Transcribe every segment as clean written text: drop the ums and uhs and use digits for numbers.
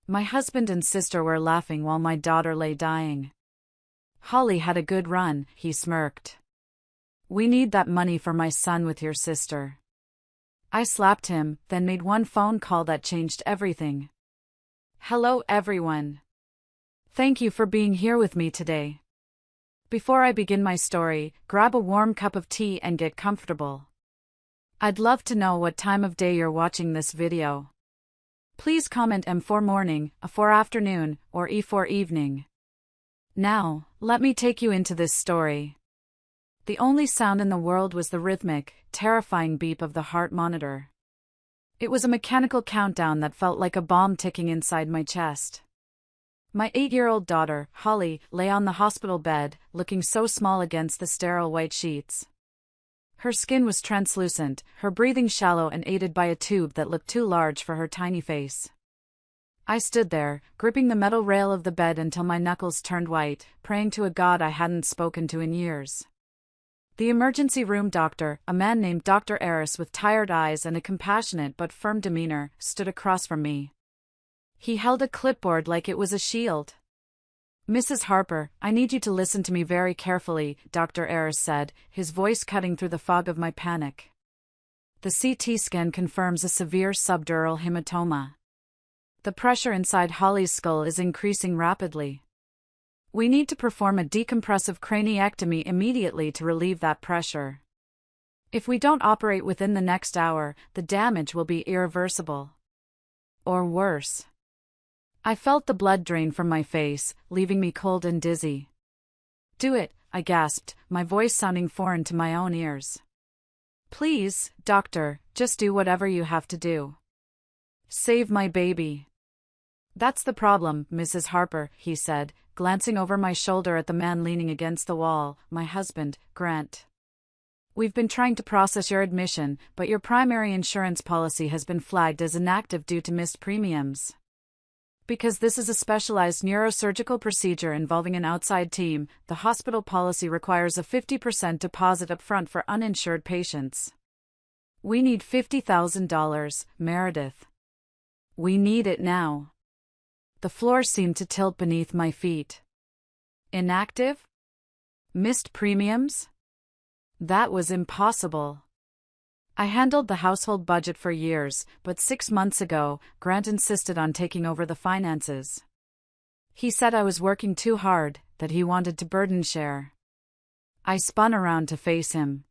My husband and sister were laughing while my daughter lay dying. "Holly had a good run," he smirked. "We need that money for my son with your sister." I slapped him, then made one phone call that changed everything. "Hello everyone. Thank you for being here with me today. Before I begin my story, grab a warm cup of tea and get comfortable. I'd love to know what time of day you're watching this video. Please comment M for morning, A for afternoon, or E for evening. Now, let me take you into this story. The only sound in the world was the rhythmic, terrifying beep of the heart monitor. It was a mechanical countdown that felt like a bomb ticking inside my chest. My 8-year-old daughter, Holly, lay on the hospital bed, looking so small against the sterile white sheets. Her skin was translucent, her breathing shallow and aided by a tube that looked too large for her tiny face. I stood there, gripping the metal rail of the bed until my knuckles turned white, praying to a god I hadn't spoken to in years. The emergency room doctor, a man named Dr. Eris with tired eyes and a compassionate but firm demeanor, stood across from me. He held a clipboard like it was a shield. "Mrs. Harper, I need you to listen to me very carefully," Dr. Eris said, his voice cutting through the fog of my panic. "The CT scan confirms a severe subdural hematoma. The pressure inside Holly's skull is increasing rapidly. We need to perform a decompressive craniectomy immediately to relieve that pressure. If we don't operate within the next hour, the damage will be irreversible. Or worse." I felt the blood drain from my face, leaving me cold and dizzy. "Do it," I gasped, my voice sounding foreign to my own ears. "Please, doctor, just do whatever you have to do. Save my baby." "That's the problem, Mrs. Harper," he said, glancing over my shoulder at the man leaning against the wall, my husband, Grant. "We've been trying to process your admission, but your primary insurance policy has been flagged as inactive due to missed premiums. Because this is a specialized neurosurgical procedure involving an outside team, the hospital policy requires a 50% deposit up front for uninsured patients. We need $50,000, Meredith. We need it now." The floor seemed to tilt beneath my feet. Inactive? Missed premiums? That was impossible. I handled the household budget for years, but 6 months ago, Grant insisted on taking over the finances. He said I was working too hard, that he wanted to burden share. I spun around to face him.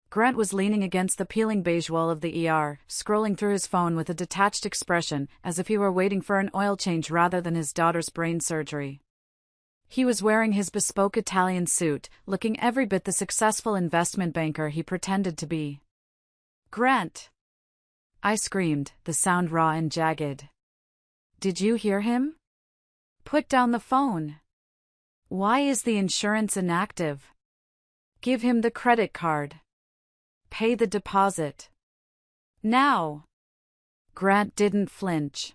Grant was leaning against the peeling beige wall of the ER, scrolling through his phone with a detached expression, as if he were waiting for an oil change rather than his daughter's brain surgery. He was wearing his bespoke Italian suit, looking every bit the successful investment banker he pretended to be. "Grant!" I screamed, the sound raw and jagged. "Did you hear him? Put down the phone. Why is the insurance inactive? Give him the credit card. Pay the deposit. Now!" Grant didn't flinch.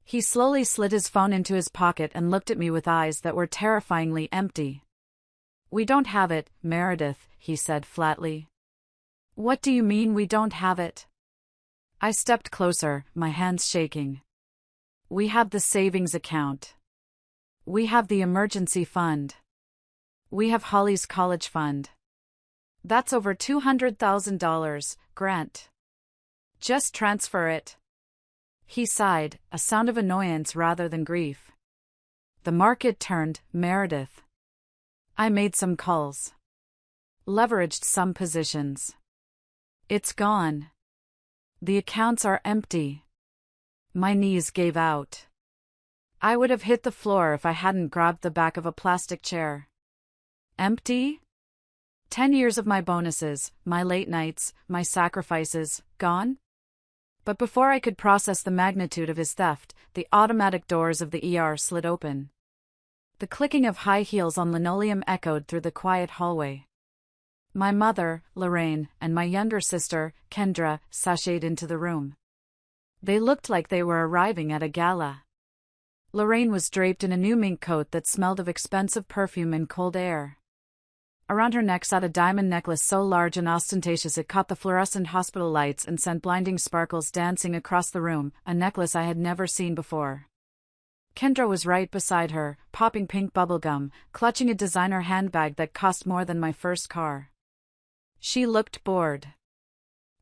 He slowly slid his phone into his pocket and looked at me with eyes that were terrifyingly empty. "We don't have it, Meredith," he said flatly. "What do you mean we don't have it?" I stepped closer, my hands shaking. "We have the savings account. We have the emergency fund. We have Holly's college fund. That's over $200,000, Grant. Just transfer it." He sighed, a sound of annoyance rather than grief. "The market turned, Meredith. I made some calls. Leveraged some positions. It's gone. The accounts are empty." My knees gave out. I would have hit the floor if I hadn't grabbed the back of a plastic chair. Empty? 10 years of my bonuses, my late nights, my sacrifices, gone? But before I could process the magnitude of his theft, the automatic doors of the ER slid open. The clicking of high heels on linoleum echoed through the quiet hallway. My mother, Lorraine, and my younger sister, Kendra, sashayed into the room. They looked like they were arriving at a gala. Lorraine was draped in a new mink coat that smelled of expensive perfume and cold air. Around her neck sat a diamond necklace so large and ostentatious it caught the fluorescent hospital lights and sent blinding sparkles dancing across the room, a necklace I had never seen before. Kendra was right beside her, popping pink bubblegum, clutching a designer handbag that cost more than my first car. She looked bored.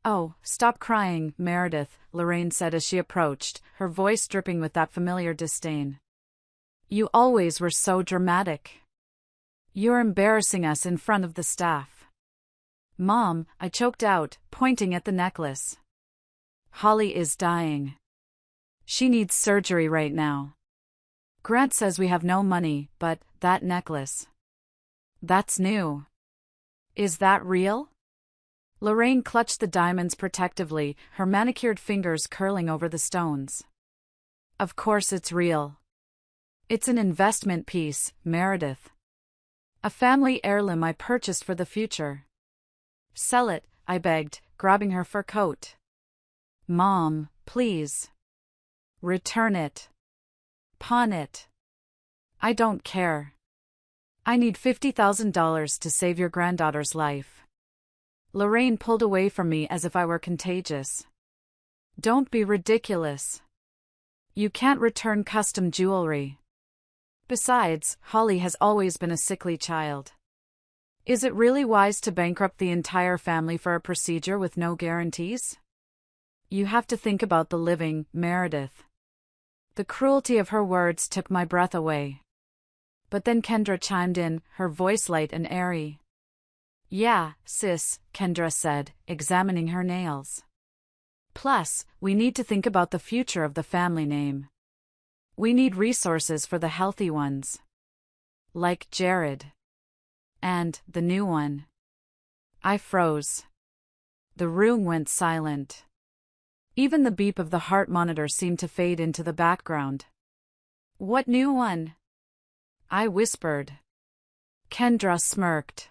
"Oh, stop crying, Meredith," Lorraine said as she approached, her voice dripping with that familiar disdain. "You always were so dramatic. You're embarrassing us in front of the staff." "Mom," I choked out, pointing at the necklace. "Holly is dying. She needs surgery right now. Grant says we have no money, but that necklace. That's new. Is that real?" Lorraine clutched the diamonds protectively, her manicured fingers curling over the stones. "Of course it's real. It's an investment piece, Meredith. A family heirloom I purchased for the future." "Sell it," I begged, grabbing her fur coat. "Mom, please. Return it. Pawn it. I don't care. I need $50,000 to save your granddaughter's life." Lorraine pulled away from me as if I were contagious. "Don't be ridiculous. You can't return custom jewelry. Besides, Holly has always been a sickly child. Is it really wise to bankrupt the entire family for a procedure with no guarantees? You have to think about the living, Meredith." The cruelty of her words took my breath away. But then Kendra chimed in, her voice light and airy. "Yeah, sis," Kendra said, examining her nails. "Plus, we need to think about the future of the family name. We need resources for the healthy ones. Like Jared. And the new one." I froze. The room went silent. Even the beep of the heart monitor seemed to fade into the background. "What new one?" I whispered. Kendra smirked.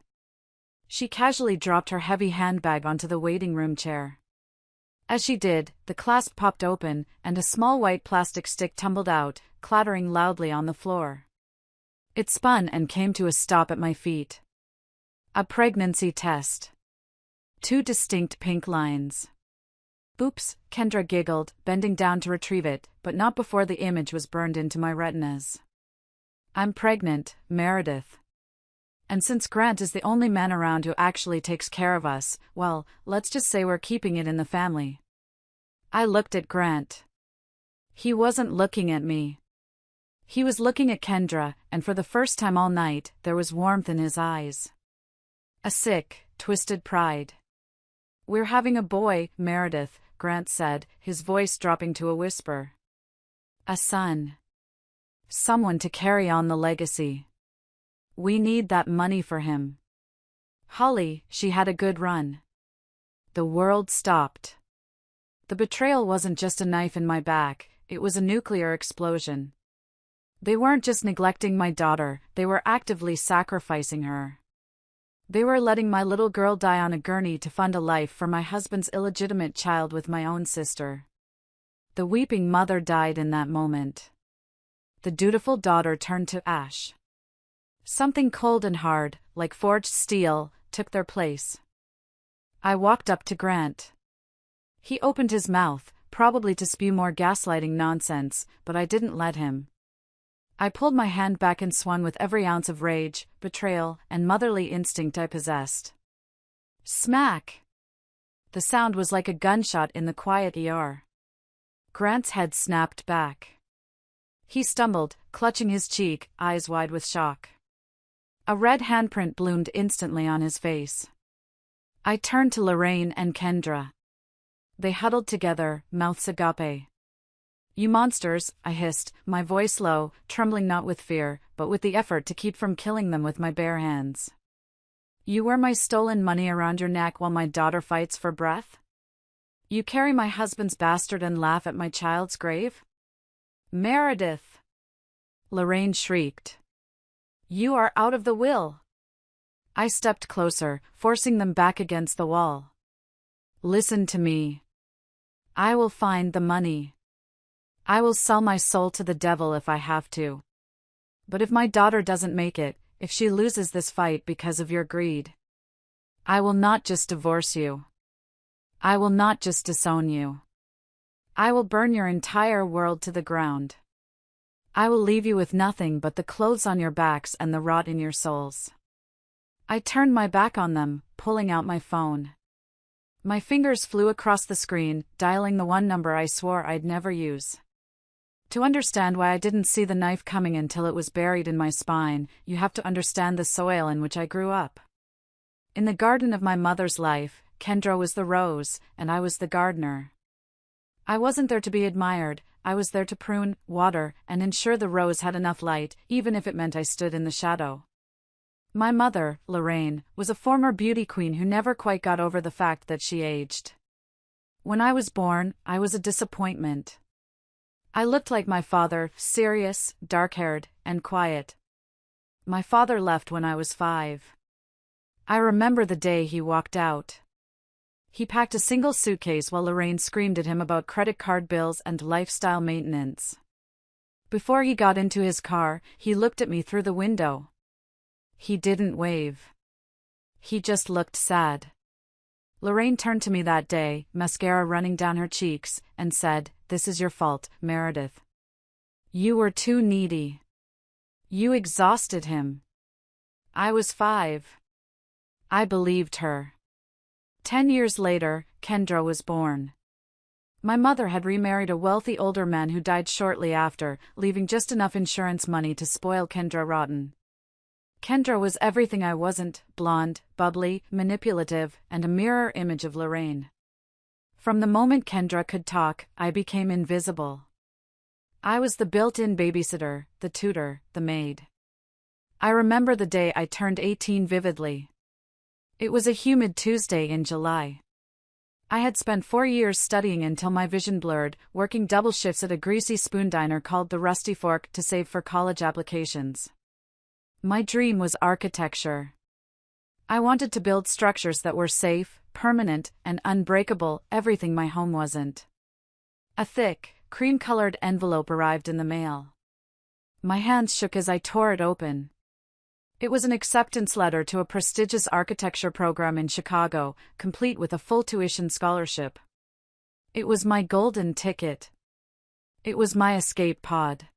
She casually dropped her heavy handbag onto the waiting room chair. As she did, the clasp popped open, and a small white plastic stick tumbled out, clattering loudly on the floor. It spun and came to a stop at my feet. A pregnancy test. 2 distinct pink lines. "Oops," Kendra giggled, bending down to retrieve it, but not before the image was burned into my retinas. "I'm pregnant, Meredith. And since Grant is the only man around who actually takes care of us, well, let's just say we're keeping it in the family." I looked at Grant. He wasn't looking at me. He was looking at Kendra, and for the first time all night, there was warmth in his eyes. A sick, twisted pride. "We're having a boy, Meredith," Grant said, his voice dropping to a whisper. "A son. Someone to carry on the legacy. We need that money for him. Holly, she had a good run." The world stopped. The betrayal wasn't just a knife in my back, it was a nuclear explosion. They weren't just neglecting my daughter, they were actively sacrificing her. They were letting my little girl die on a gurney to fund a life for my husband's illegitimate child with my own sister. The weeping mother died in that moment. The dutiful daughter turned to ash. Something cold and hard, like forged steel, took their place. I walked up to Grant. He opened his mouth, probably to spew more gaslighting nonsense, but I didn't let him. I pulled my hand back and swung with every ounce of rage, betrayal, and motherly instinct I possessed. Smack! The sound was like a gunshot in the quiet ER. Grant's head snapped back. He stumbled, clutching his cheek, eyes wide with shock. A red handprint bloomed instantly on his face. I turned to Lorraine and Kendra. They huddled together, mouths agape. "You monsters," I hissed, my voice low, trembling not with fear, but with the effort to keep from killing them with my bare hands. "You wear my stolen money around your neck while my daughter fights for breath? You carry my husband's bastard and laugh at my child's grave? Meredith!" Lorraine shrieked. "You are out of the will." I stepped closer, forcing them back against the wall. "Listen to me. I will find the money. I will sell my soul to the devil if I have to. But if my daughter doesn't make it, if she loses this fight because of your greed, I will not just divorce you. I will not just disown you. I will burn your entire world to the ground." I will leave you with nothing but the clothes on your backs and the rot in your souls. I turned my back on them, pulling out my phone. My fingers flew across the screen, dialing the one number I swore I'd never use. To understand why I didn't see the knife coming until it was buried in my spine, you have to understand the soil in which I grew up. In the garden of my mother's life, Kendra was the rose, and I was the gardener. I wasn't there to be admired, I was there to prune, water, and ensure the rose had enough light, even if it meant I stood in the shadow. My mother, Lorraine, was a former beauty queen who never quite got over the fact that she aged. When I was born, I was a disappointment. I looked like my father, serious, dark-haired, and quiet. My father left when I was 5. I remember the day he walked out. He packed a single suitcase while Lorraine screamed at him about credit card bills and lifestyle maintenance. Before he got into his car, he looked at me through the window. He didn't wave. He just looked sad. Lorraine turned to me that day, mascara running down her cheeks, and said, "This is your fault, Meredith. You were too needy. You exhausted him." I was 5. I believed her. 10 years later, Kendra was born. My mother had remarried a wealthy older man who died shortly after, leaving just enough insurance money to spoil Kendra rotten. Kendra was everything I wasn't: blonde, bubbly, manipulative, and a mirror image of Lorraine. From the moment Kendra could talk, I became invisible. I was the built-in babysitter, the tutor, the maid. I remember the day I turned 18 vividly. It was a humid Tuesday in July. I had spent 4 years studying until my vision blurred, working double shifts at a greasy spoon diner called the Rusty Fork to save for college applications. My dream was architecture. I wanted to build structures that were safe, permanent, and unbreakable, everything my home wasn't. A thick, cream-colored envelope arrived in the mail. My hands shook as I tore it open. It was an acceptance letter to a prestigious architecture program in Chicago, complete with a full tuition scholarship. It was my golden ticket. It was my escape pod.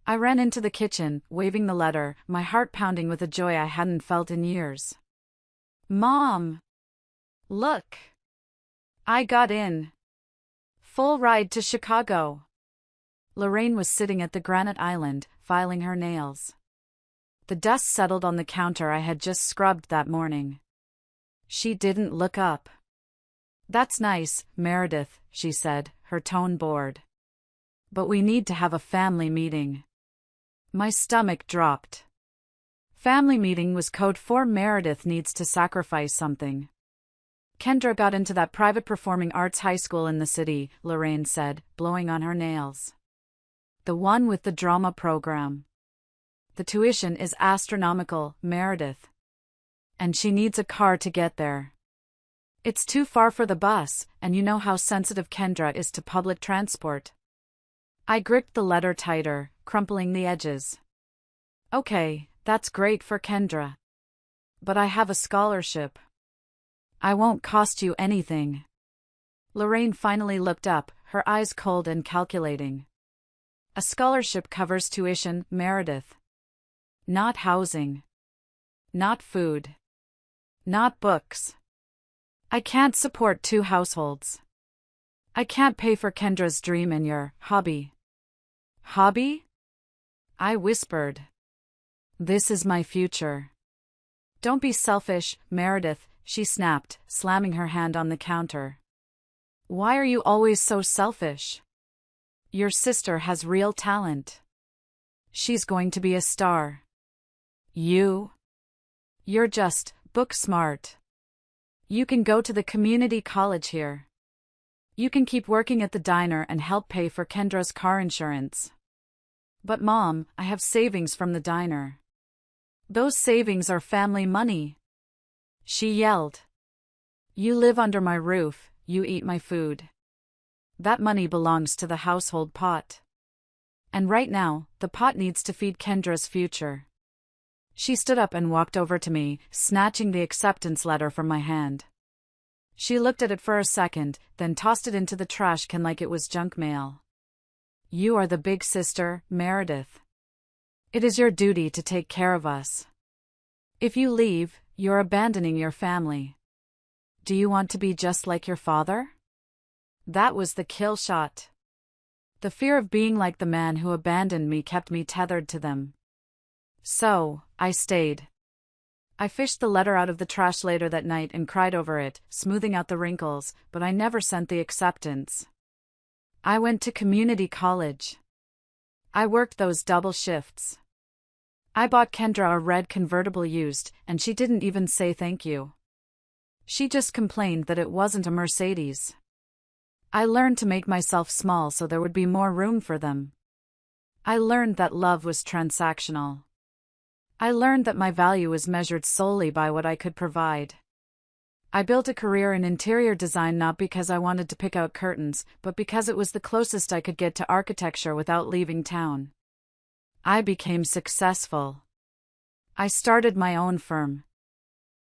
I ran into the kitchen, waving the letter, my heart pounding with a joy I hadn't felt in years. "Mom! Look! I got in! Full ride to Chicago!" Lorraine was sitting at the granite island, filing her nails. The dust settled on the counter I had just scrubbed that morning. She didn't look up. "That's nice, Meredith," she said, her tone bored. "But we need to have a family meeting." My stomach dropped. Family meeting was code for Meredith needs to sacrifice something. "Kendra got into that private performing arts high school in the city," Lorraine said, blowing on her nails. "The one with the drama program. The tuition is astronomical, Meredith. And she needs a car to get there. It's too far for the bus, and you know how sensitive Kendra is to public transport." I gripped the letter tighter, crumpling the edges. "Okay, that's great for Kendra. But I have a scholarship. I won't cost you anything." Lorraine finally looked up, her eyes cold and calculating. "A scholarship covers tuition, Meredith. Not housing. Not food. Not books. I can't support 2 households. I can't pay for Kendra's dream and your hobby." "Hobby?" I whispered. "This is my future." "Don't be selfish, Meredith," she snapped, slamming her hand on the counter. "Why are you always so selfish? Your sister has real talent. She's going to be a star. You're just book smart. You can go to the community college here. You can keep working at the diner and help pay for Kendra's car insurance." "But Mom, I have savings from the diner." "Those savings are family money," she yelled. "You live under my roof, you eat my food. That money belongs to the household pot. And right now, the pot needs to feed Kendra's future." She stood up and walked over to me, snatching the acceptance letter from my hand. She looked at it for a second, then tossed it into the trash can like it was junk mail. You are the big sister, Meredith. It is your duty to take care of us. If you leave, you're abandoning your family. Do you want to be just like your father? That was the kill shot. The fear of being like the man who abandoned me kept me tethered to them. So, I stayed. I fished the letter out of the trash later that night and cried over it, smoothing out the wrinkles, but I never sent the acceptance. I went to community college. I worked those double shifts. I bought Kendra a red convertible used, and she didn't even say thank you. She just complained that it wasn't a Mercedes. I learned to make myself small so there would be more room for them. I learned that love was transactional. I learned that my value was measured solely by what I could provide. I built a career in interior design not because I wanted to pick out curtains, but because it was the closest I could get to architecture without leaving town. I became successful. I started my own firm.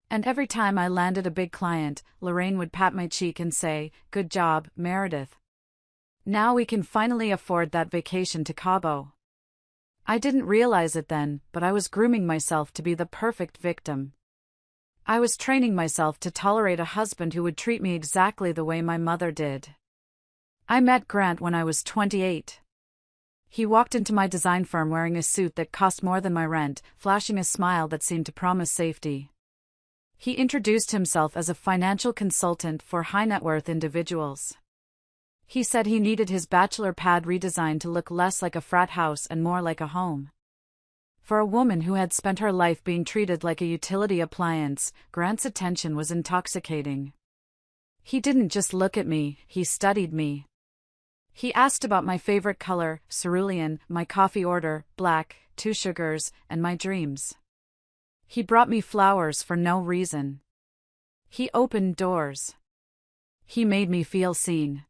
And every time I landed a big client, Lorraine would pat my cheek and say, "Good job, Meredith. Now we can finally afford that vacation to Cabo." I didn't realize it then, but I was grooming myself to be the perfect victim. I was training myself to tolerate a husband who would treat me exactly the way my mother did. I met Grant when I was 28. He walked into my design firm wearing a suit that cost more than my rent, flashing a smile that seemed to promise safety. He introduced himself as a financial consultant for high-net-worth individuals. He said he needed his bachelor pad redesigned to look less like a frat house and more like a home. For a woman who had spent her life being treated like a utility appliance, Grant's attention was intoxicating. He didn't just look at me, he studied me. He asked about my favorite color, cerulean, my coffee order, black, 2 sugars, and my dreams. He brought me flowers for no reason. He opened doors. He made me feel seen.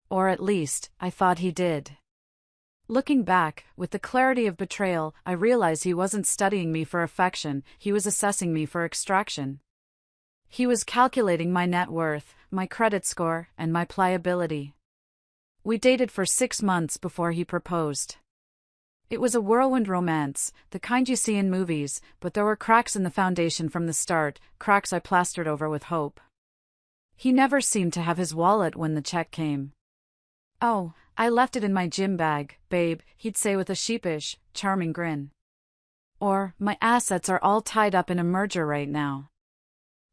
Or at least, I thought he did. Looking back, with the clarity of betrayal, I realized he wasn't studying me for affection, he was assessing me for extraction. He was calculating my net worth, my credit score, and my pliability. We dated for 6 months before he proposed. It was a whirlwind romance, the kind you see in movies, but there were cracks in the foundation from the start, cracks I plastered over with hope. He never seemed to have his wallet when the check came. "Oh, I left it in my gym bag, babe," he'd say with a sheepish, charming grin. Or, "My assets are all tied up in a merger right now.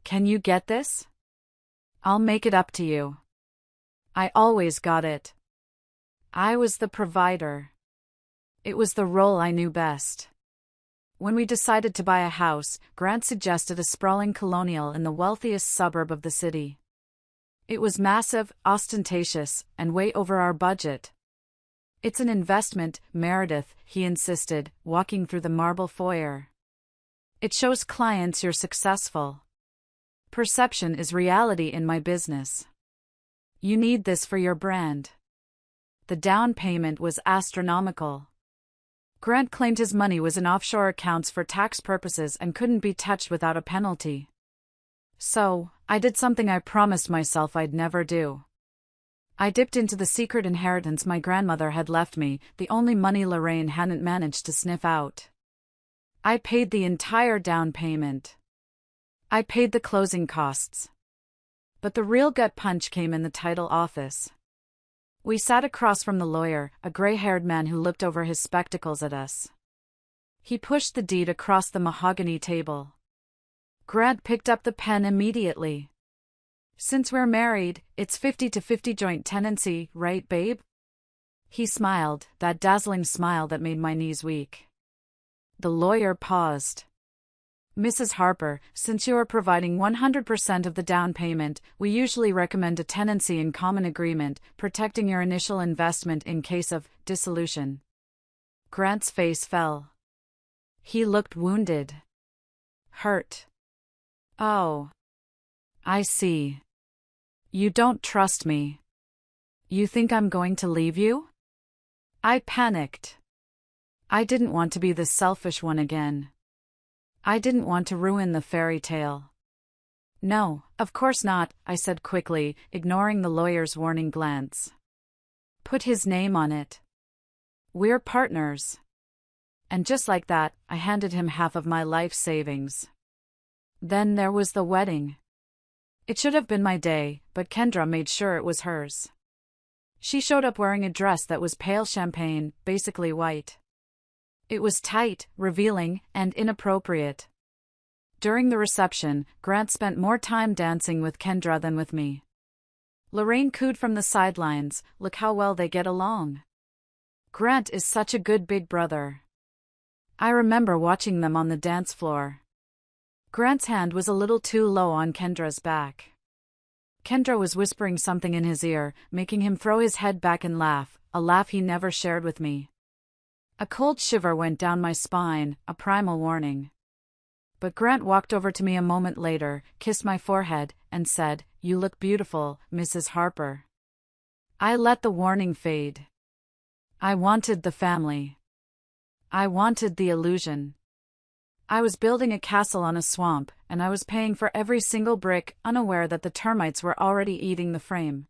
Can you get this? I'll make it up to you." I always got it. I was the provider. It was the role I knew best. When we decided to buy a house, Grant suggested a sprawling colonial in the wealthiest suburb of the city. It was massive, ostentatious, and way over our budget. "It's an investment, Meredith," he insisted, walking through the marble foyer. "It shows clients you're successful. Perception is reality in my business. You need this for your brand." The down payment was astronomical. Grant claimed his money was in offshore accounts for tax purposes and couldn't be touched without a penalty. So, I did something I promised myself I'd never do. I dipped into the secret inheritance my grandmother had left me, the only money Lorraine hadn't managed to sniff out. I paid the entire down payment. I paid the closing costs. But the real gut punch came in the title office. We sat across from the lawyer, a gray-haired man who looked over his spectacles at us. He pushed the deed across the mahogany table. Grant picked up the pen immediately. "Since we're married, it's 50-50 joint tenancy, right, babe?" He smiled, that dazzling smile that made my knees weak. The lawyer paused. "Mrs. Harper, since you are providing 100% of the down payment, we usually recommend a tenancy in common agreement, protecting your initial investment in case of dissolution." Grant's face fell. He looked wounded. Hurt. "Oh. I see. You don't trust me. You think I'm going to leave you?" I panicked. I didn't want to be the selfish one again. I didn't want to ruin the fairy tale. "No, of course not," I said quickly, ignoring the lawyer's warning glance. "Put his name on it. We're partners. And just like that, I handed him half of my life savings. Then there was the wedding. It should have been my day, but Kendra made sure it was hers. She showed up wearing a dress that was pale champagne, basically white. It was tight, revealing, and inappropriate. During the reception, Grant spent more time dancing with Kendra than with me. Lorraine cooed from the sidelines, "Look how well they get along. Grant is such a good big brother." I remember watching them on the dance floor. Grant's hand was a little too low on Kendra's back. Kendra was whispering something in his ear, making him throw his head back and laugh, a laugh he never shared with me. A cold shiver went down my spine, a primal warning. But Grant walked over to me a moment later, kissed my forehead, and said, "You look beautiful, Mrs. Harper." I let the warning fade. I wanted the family. I wanted the illusion. I was building a castle on a swamp, and I was paying for every single brick, unaware that the termites were already eating the frame.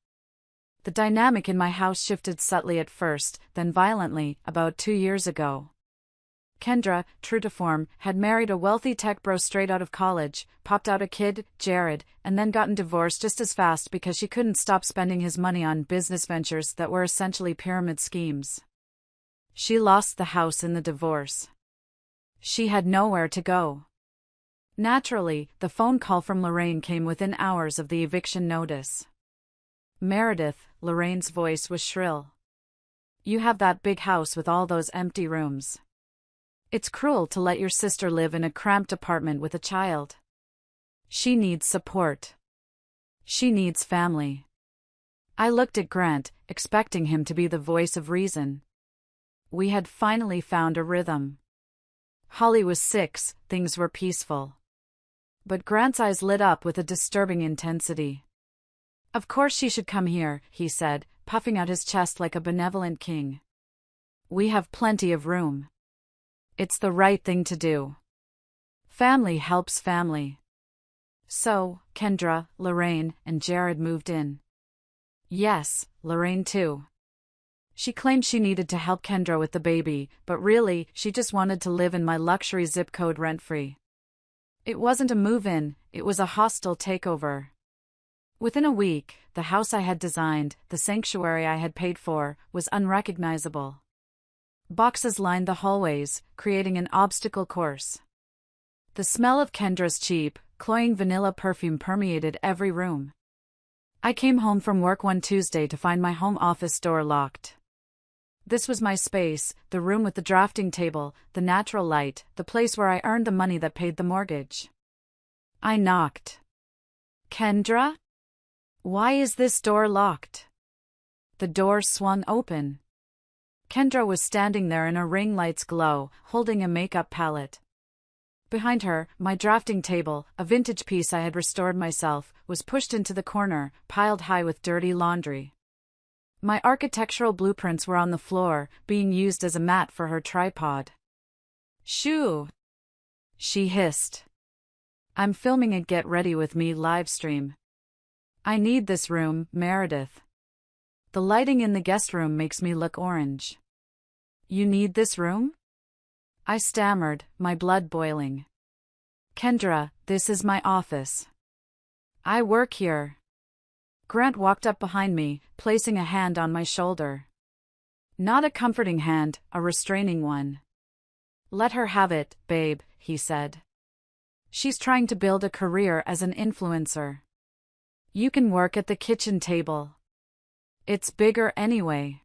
The dynamic in my house shifted subtly at first, then violently, about 2 years ago. Kendra, true to form, had married a wealthy tech bro straight out of college, popped out a kid, Jared, and then gotten divorced just as fast because she couldn't stop spending his money on business ventures that were essentially pyramid schemes. She lost the house in the divorce. She had nowhere to go. Naturally, the phone call from Lorraine came within hours of the eviction notice. "Meredith," Lorraine's voice was shrill. "You have that big house with all those empty rooms. It's cruel to let your sister live in a cramped apartment with a child. She needs support. She needs family." I looked at Grant, expecting him to be the voice of reason. We had finally found a rhythm. Holly was 6, things were peaceful. But Grant's eyes lit up with a disturbing intensity. "Of course she should come here," he said, puffing out his chest like a benevolent king. "We have plenty of room. It's the right thing to do. Family helps family." So, Kendra, Lorraine, and Jared moved in. Yes, Lorraine too. She claimed she needed to help Kendra with the baby, but really, she just wanted to live in my luxury zip code rent-free. It wasn't a move-in, it was a hostile takeover. Within a week, the house I had designed, the sanctuary I had paid for, was unrecognizable. Boxes lined the hallways, creating an obstacle course. The smell of Kendra's cheap, cloying vanilla perfume permeated every room. I came home from work one Tuesday to find my home office door locked. This was my space, the room with the drafting table, the natural light, the place where I earned the money that paid the mortgage. I knocked. "Kendra? Why is this door locked?" The door swung open. Kendra was standing there in a ring light's glow, holding a makeup palette. Behind her, my drafting table, a vintage piece I had restored myself, was pushed into the corner, piled high with dirty laundry. My architectural blueprints were on the floor, being used as a mat for her tripod. "Shoo!" she hissed. "I'm filming a Get Ready With Me livestream. I need this room, Meredith. The lighting in the guest room makes me look orange." "You need this room?" I stammered, my blood boiling. "Kendra, this is my office. I work here." Grant walked up behind me, placing a hand on my shoulder. Not a comforting hand, a restraining one. "Let her have it, babe," he said. "She's trying to build a career as an influencer. You can work at the kitchen table. It's bigger anyway."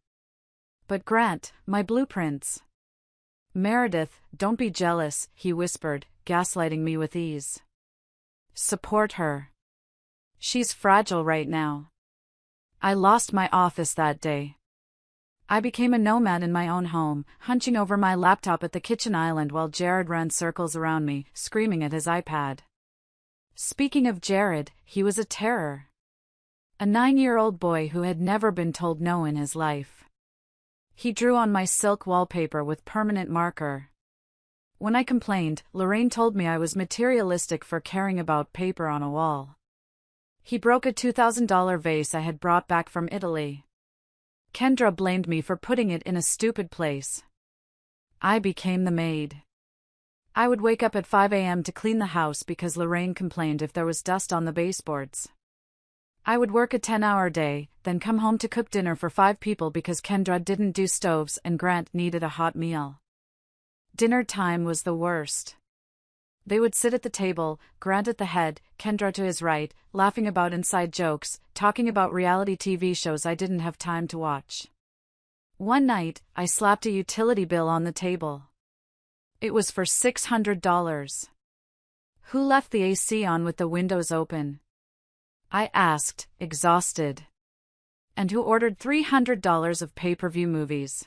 "But Grant, my blueprints." "Meredith, don't be jealous," he whispered, gaslighting me with ease. "Support her. She's fragile right now." I lost my office that day. I became a nomad in my own home, hunching over my laptop at the kitchen island while Jared ran circles around me, screaming at his iPad. Speaking of Jared, he was a terror. A 9-year-old boy who had never been told no in his life. He drew on my silk wallpaper with permanent marker. When I complained, Lorraine told me I was materialistic for caring about paper on a wall. He broke a $2,000 vase I had brought back from Italy. Kendra blamed me for putting it in a stupid place. I became the maid. I would wake up at 5 a.m. to clean the house because Lorraine complained if there was dust on the baseboards. I would work a 10-hour day, then come home to cook dinner for 5 people because Kendra didn't do stoves and Grant needed a hot meal. Dinner time was the worst. They would sit at the table, Grant at the head, Kendra to his right, laughing about inside jokes, talking about reality TV shows I didn't have time to watch. One night, I slapped a utility bill on the table. It was for $600. Who left the AC on with the windows open? I asked, exhausted. And who ordered $300 of pay-per-view movies?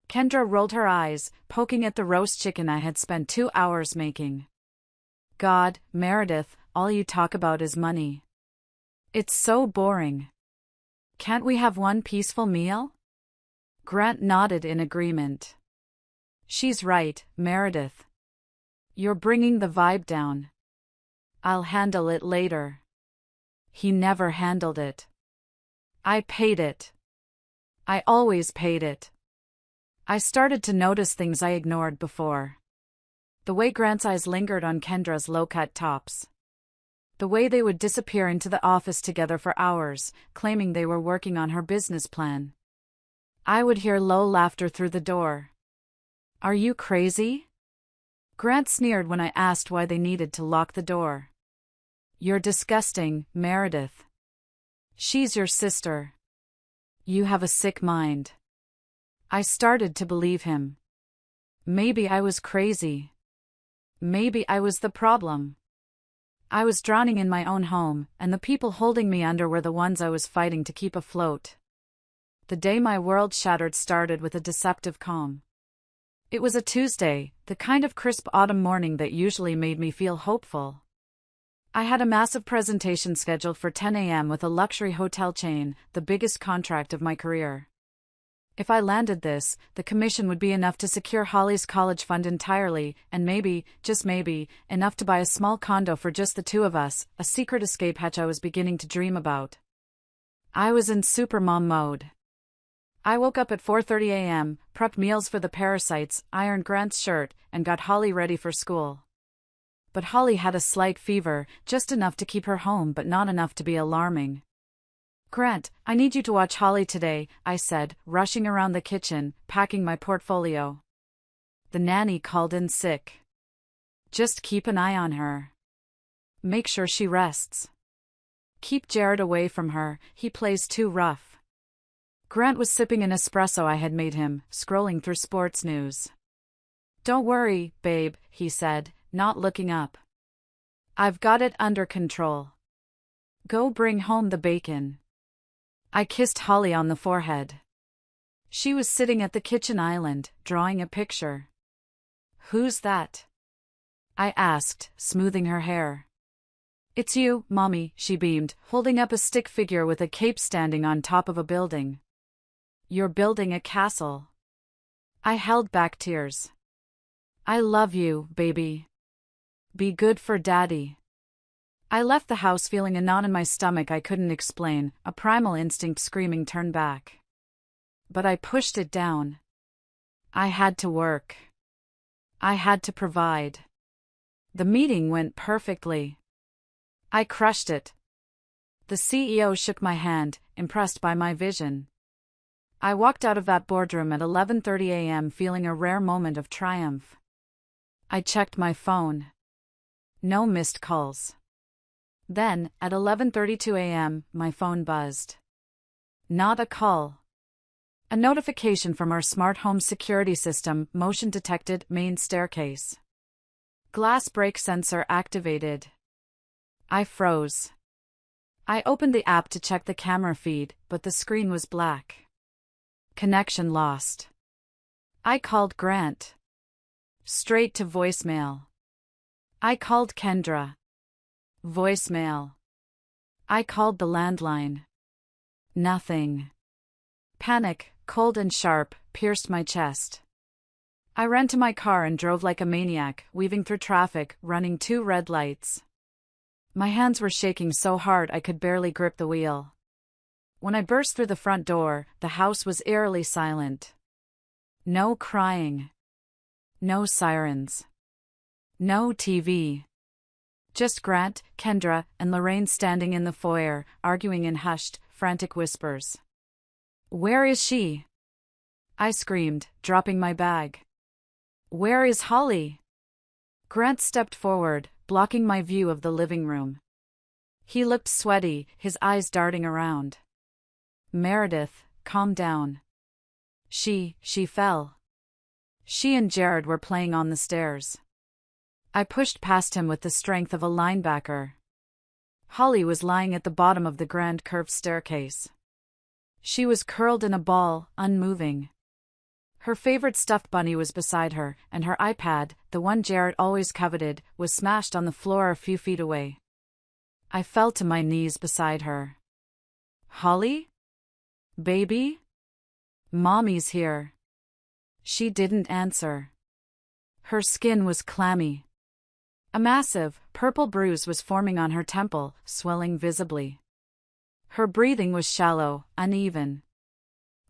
Kendra rolled her eyes, poking at the roast chicken I had spent 2 hours making. God, Meredith, all you talk about is money. It's so boring. Can't we have one peaceful meal? Grant nodded in agreement. She's right, Meredith. You're bringing the vibe down. I'll handle it later. He never handled it. I paid it. I always paid it. I started to notice things I ignored before. The way Grant's eyes lingered on Kendra's low-cut tops. The way they would disappear into the office together for hours, claiming they were working on her business plan. I would hear low laughter through the door. Are you crazy? Grant sneered when I asked why they needed to lock the door. You're disgusting, Meredith. She's your sister. You have a sick mind. I started to believe him. Maybe I was crazy. Maybe I was the problem. I was drowning in my own home, and the people holding me under were the ones I was fighting to keep afloat. The day my world shattered started with a deceptive calm. It was a Tuesday, the kind of crisp autumn morning that usually made me feel hopeful. I had a massive presentation scheduled for 10 a.m. with a luxury hotel chain, the biggest contract of my career. If I landed this, the commission would be enough to secure Holly's college fund entirely, and maybe, just maybe, enough to buy a small condo for just the two of us, a secret escape hatch I was beginning to dream about. I was in supermom mode. I woke up at 4:30 a.m., prepped meals for the parasites, ironed Grant's shirt, and got Holly ready for school. But Holly had a slight fever, just enough to keep her home but not enough to be alarming. Grant, I need you to watch Holly today, I said, rushing around the kitchen, packing my portfolio. The nanny called in sick. Just keep an eye on her. Make sure she rests. Keep Jared away from her, he plays too rough. Grant was sipping an espresso I had made him, scrolling through sports news. Don't worry, babe, he said, not looking up. I've got it under control. Go bring home the bacon. I kissed Holly on the forehead. She was sitting at the kitchen island, drawing a picture. Who's that? I asked, smoothing her hair. It's you, Mommy, she beamed, holding up a stick figure with a cape standing on top of a building. You're building a castle. I held back tears. I love you, baby. Be good for Daddy. I left the house feeling a knot in my stomach I couldn't explain, a primal instinct screaming turn back. But I pushed it down. I had to work. I had to provide. The meeting went perfectly. I crushed it. The CEO shook my hand, impressed by my vision. I walked out of that boardroom at 11:30 a.m. feeling a rare moment of triumph. I checked my phone. No missed calls. Then, at 11:32 a.m., my phone buzzed. Not a call. A notification from our smart home security system, motion detected, main staircase. Glass break sensor activated. I froze. I opened the app to check the camera feed, but the screen was black. Connection lost. I called Grant. Straight to voicemail. I called Kendra. Voicemail. I called the landline. Nothing. Panic, cold and sharp, pierced my chest. I ran to my car and drove like a maniac, weaving through traffic, running 2 red lights. My hands were shaking so hard I could barely grip the wheel. When I burst through the front door, the house was eerily silent. No crying. No sirens. No TV. Just Grant, Kendra, and Lorraine standing in the foyer, arguing in hushed, frantic whispers. "Where is she?" I screamed, dropping my bag. "Where is Holly?" Grant stepped forward, blocking my view of the living room. He looked sweaty, his eyes darting around. "Meredith, calm down. She fell. She and Jared were playing on the stairs." I pushed past him with the strength of a linebacker. Holly was lying at the bottom of the grand curved staircase. She was curled in a ball, unmoving. Her favorite stuffed bunny was beside her, and her iPad, the one Jared always coveted, was smashed on the floor a few feet away. I fell to my knees beside her. "Holly? Baby? Mommy's here." She didn't answer. Her skin was clammy. A massive, purple bruise was forming on her temple, swelling visibly. Her breathing was shallow, uneven.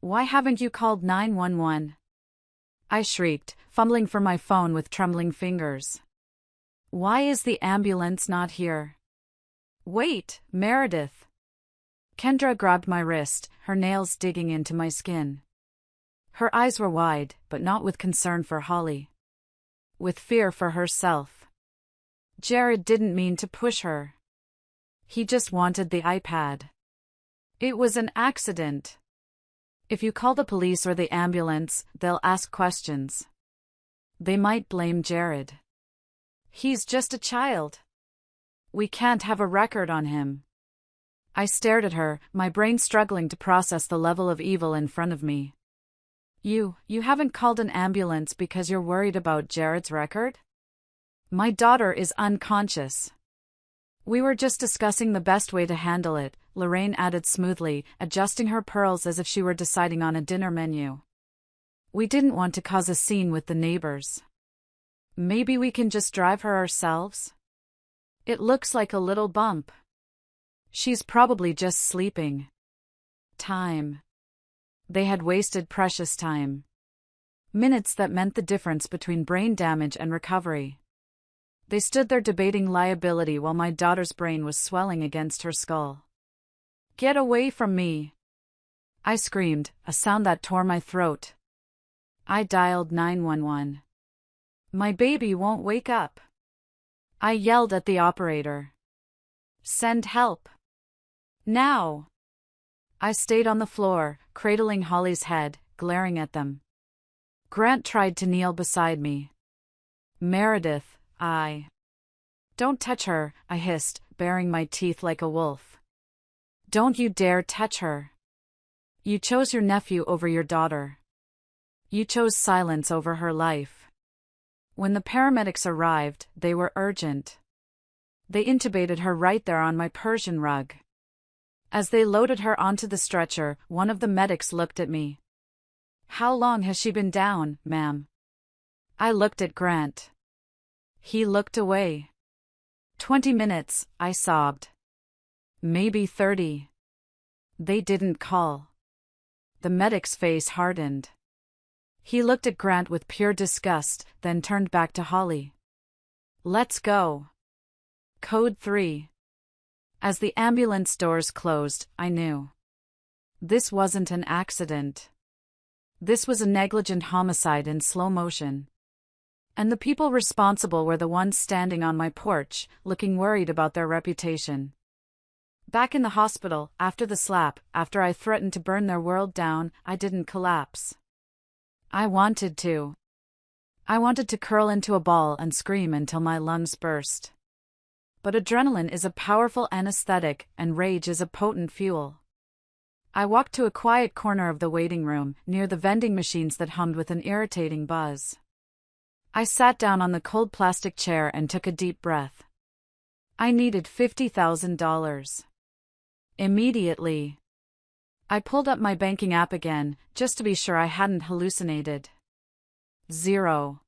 "Why haven't you called 911? I shrieked, fumbling for my phone with trembling fingers. "Why is the ambulance not here?" "Wait, Meredith." Kendra grabbed my wrist, her nails digging into my skin. Her eyes were wide, but not with concern for Holly. With fear for herself. Jared didn't mean to push her. He just wanted the iPad. It was an accident. If you call the police or the ambulance, they'll ask questions. They might blame Jared. He's just a child. We can't have a record on him. I stared at her, my brain struggling to process the level of evil in front of me. You haven't called an ambulance because you're worried about Jared's record? My daughter is unconscious. We were just discussing the best way to handle it, Lorraine added smoothly, adjusting her pearls as if she were deciding on a dinner menu. We didn't want to cause a scene with the neighbors. Maybe we can just drive her ourselves? It looks like a little bump. She's probably just sleeping. Time. They had wasted precious time. Minutes that meant the difference between brain damage and recovery. They stood there debating liability while my daughter's brain was swelling against her skull. "Get away from me!" I screamed, a sound that tore my throat. I dialed 911. "My baby won't wake up." I yelled at the operator. "Send help. Now!" I stayed on the floor, cradling Holly's head, glaring at them. Grant tried to kneel beside me. "Meredith, Don't touch her," I hissed, baring my teeth like a wolf. "Don't you dare touch her. You chose your nephew over your daughter. You chose silence over her life." When the paramedics arrived, they were urgent. They intubated her right there on my Persian rug. As they loaded her onto the stretcher, one of the medics looked at me. "How long has she been down, ma'am?" I looked at Grant. He looked away. 20 minutes, I sobbed. Maybe 30. They didn't call. The medic's face hardened. He looked at Grant with pure disgust, then turned back to Holly. "Let's go." Code 3. As the ambulance doors closed, I knew. This wasn't an accident. This was a negligent homicide in slow motion. And the people responsible were the ones standing on my porch, looking worried about their reputation. Back in the hospital, after the slap, after I threatened to burn their world down, I didn't collapse. I wanted to. I wanted to curl into a ball and scream until my lungs burst. But adrenaline is a powerful anesthetic, and rage is a potent fuel. I walked to a quiet corner of the waiting room, near the vending machines that hummed with an irritating buzz. I sat down on the cold plastic chair and took a deep breath. I needed $50,000. Immediately. I pulled up my banking app again, just to be sure I hadn't hallucinated. Zero.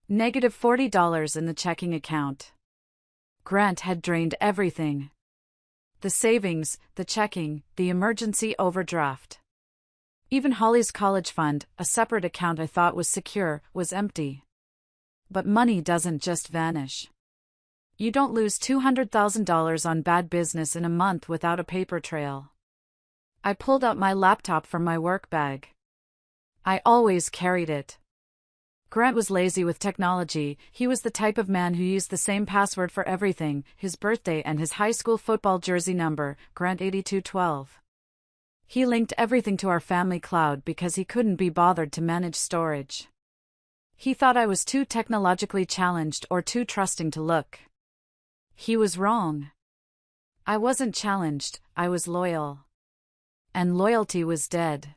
Negative $40 in the checking account. Grant had drained everything. The savings, the checking, the emergency overdraft. Even Holly's college fund, a separate account I thought was secure, was empty. But money doesn't just vanish. You don't lose $200,000 on bad business in a month without a paper trail. I pulled out my laptop from my work bag. I always carried it. Grant was lazy with technology. He was the type of man who used the same password for everything, his birthday and his high school football jersey number, Grant 8212. He linked everything to our family cloud because he couldn't be bothered to manage storage. He thought I was too technologically challenged or too trusting to look. He was wrong. I wasn't challenged, I was loyal. And loyalty was dead.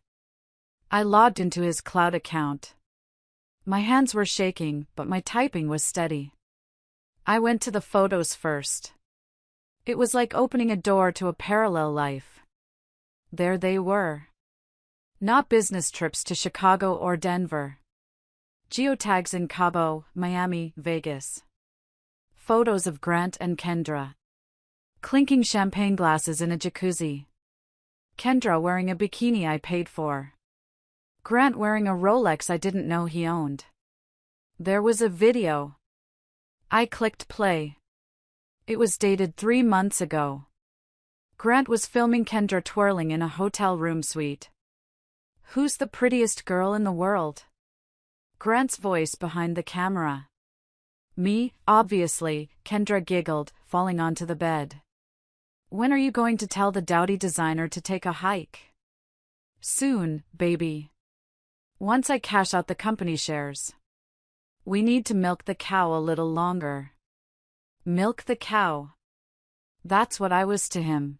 I logged into his cloud account. My hands were shaking, but my typing was steady. I went to the photos first. It was like opening a door to a parallel life. There they were. Not business trips to Chicago or Denver. Geotags in Cabo, Miami, Vegas. Photos of Grant and Kendra. Clinking champagne glasses in a jacuzzi. Kendra wearing a bikini I paid for. Grant wearing a Rolex I didn't know he owned. There was a video. I clicked play. It was dated 3 months ago. Grant was filming Kendra twirling in a hotel room suite. Who's the prettiest girl in the world? Grant's voice behind the camera. Me, obviously, Kendra giggled, falling onto the bed. When are you going to tell the dowdy designer to take a hike? Soon, baby. Once I cash out the company shares. We need to milk the cow a little longer. Milk the cow. That's what I was to him.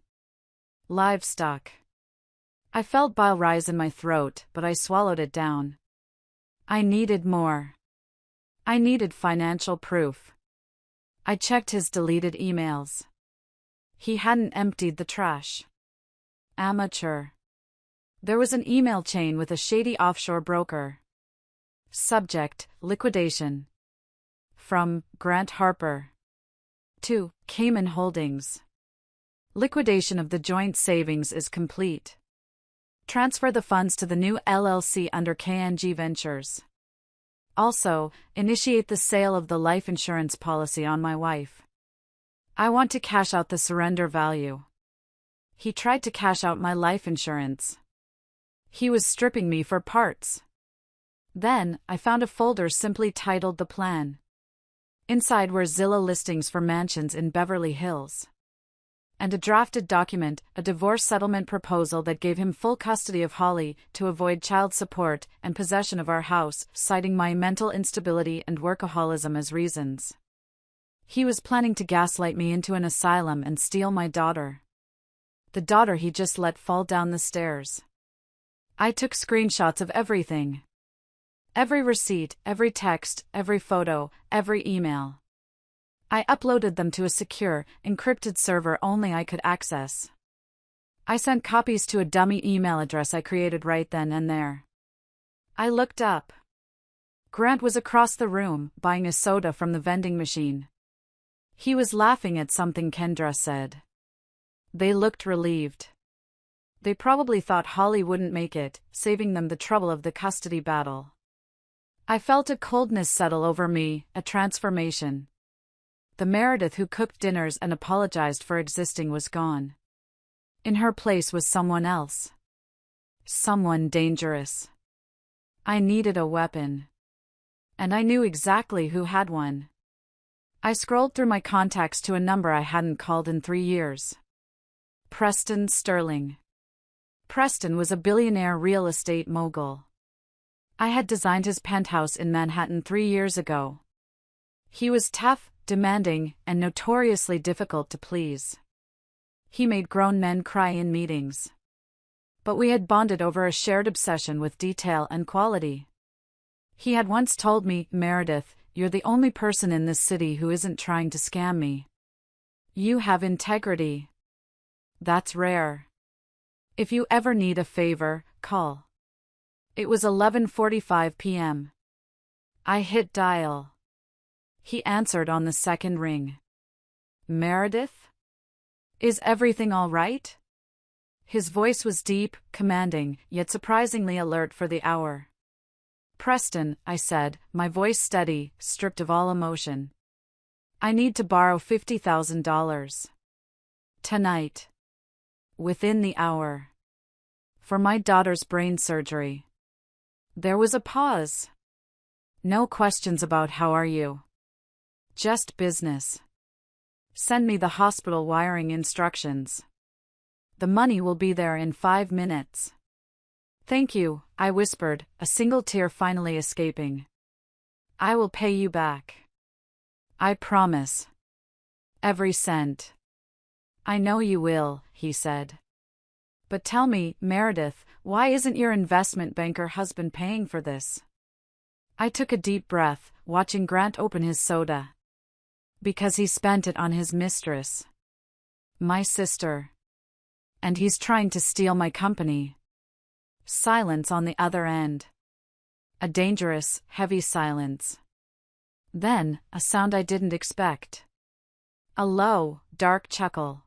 Livestock. I felt bile rise in my throat, but I swallowed it down. I needed more. I needed financial proof. I checked his deleted emails. He hadn't emptied the trash. Amateur. There was an email chain with a shady offshore broker. Subject, liquidation. From Grant Harper. To Cayman Holdings. Liquidation of the joint savings is complete. Transfer the funds to the new LLC under KNG Ventures. Also, initiate the sale of the life insurance policy on my wife. I want to cash out the surrender value. He tried to cash out my life insurance. He was stripping me for parts. Then, I found a folder simply titled The Plan. Inside were Zillow listings for mansions in Beverly Hills. And a drafted document, a divorce settlement proposal that gave him full custody of Holly to avoid child support and possession of our house, citing my mental instability and workaholism as reasons. He was planning to gaslight me into an asylum and steal my daughter. The daughter he just let fall down the stairs. I took screenshots of everything. Every receipt, every text, every photo, every email. I uploaded them to a secure, encrypted server only I could access. I sent copies to a dummy email address I created right then and there. I looked up. Grant was across the room, buying a soda from the vending machine. He was laughing at something Kendra said. They looked relieved. They probably thought Holly wouldn't make it, saving them the trouble of the custody battle. I felt a coldness settle over me, a transformation. The Meredith who cooked dinners and apologized for existing was gone. In her place was someone else. Someone dangerous. I needed a weapon. And I knew exactly who had one. I scrolled through my contacts to a number I hadn't called in 3 years. Preston Sterling. Preston was a billionaire real estate mogul. I had designed his penthouse in Manhattan 3 years ago. He was tough, demanding, and notoriously difficult to please. He made grown men cry in meetings. But we had bonded over a shared obsession with detail and quality. He had once told me, "Meredith, you're the only person in this city who isn't trying to scam me. You have integrity. That's rare. If you ever need a favor, call." It was 11:45 p.m. I hit dial. He answered on the second ring. "Meredith?" Is everything all right? His voice was deep, commanding, yet surprisingly alert for the hour. Preston, I said, my voice steady, stripped of all emotion. I need to borrow $50,000. Tonight. Within the hour. For my daughter's brain surgery. There was a pause. No questions about how are you. Just business. Send me the hospital wiring instructions. The money will be there in 5 minutes. Thank you, I whispered, a single tear finally escaping. I will pay you back. I promise. Every cent. I know you will, he said. But tell me, Meredith, why isn't your investment banker husband paying for this? I took a deep breath, watching Grant open his soda. Because he spent it on his mistress. My sister. And he's trying to steal my company. Silence on the other end. A dangerous, heavy silence. Then, a sound I didn't expect. A low, dark chuckle.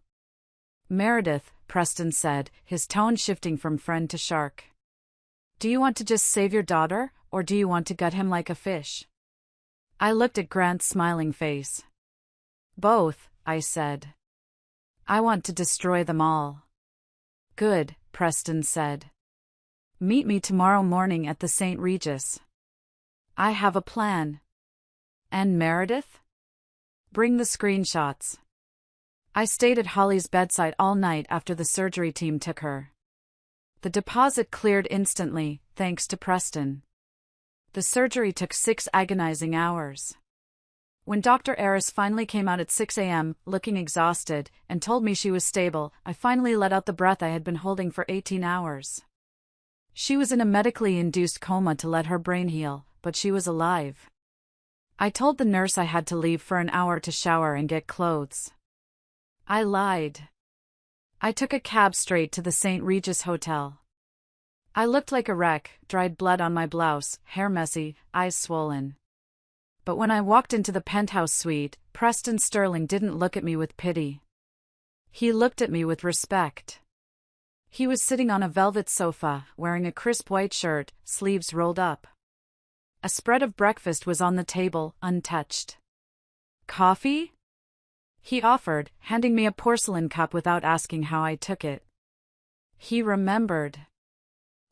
Meredith, Preston said, his tone shifting from friend to shark. Do you want to just save your daughter, or do you want to gut him like a fish? I looked at Grant's smiling face. Both, I said. I want to destroy them all. Good, Preston said. Meet me tomorrow morning at the St. Regis. I have a plan. And Meredith? Bring the screenshots. I stayed at Holly's bedside all night after the surgery team took her. The deposit cleared instantly, thanks to Preston. The surgery took 6 agonizing hours. When Dr. Eris finally came out at 6 a.m., looking exhausted, and told me she was stable, I finally let out the breath I had been holding for 18 hours. She was in a medically induced coma to let her brain heal, but she was alive. I told the nurse I had to leave for an hour to shower and get clothes. I lied. I took a cab straight to the St. Regis Hotel. I looked like a wreck, dried blood on my blouse, hair messy, eyes swollen. But when I walked into the penthouse suite, Preston Sterling didn't look at me with pity. He looked at me with respect. He was sitting on a velvet sofa, wearing a crisp white shirt, sleeves rolled up. A spread of breakfast was on the table, untouched. Coffee? He offered, handing me a porcelain cup without asking how I took it. He remembered.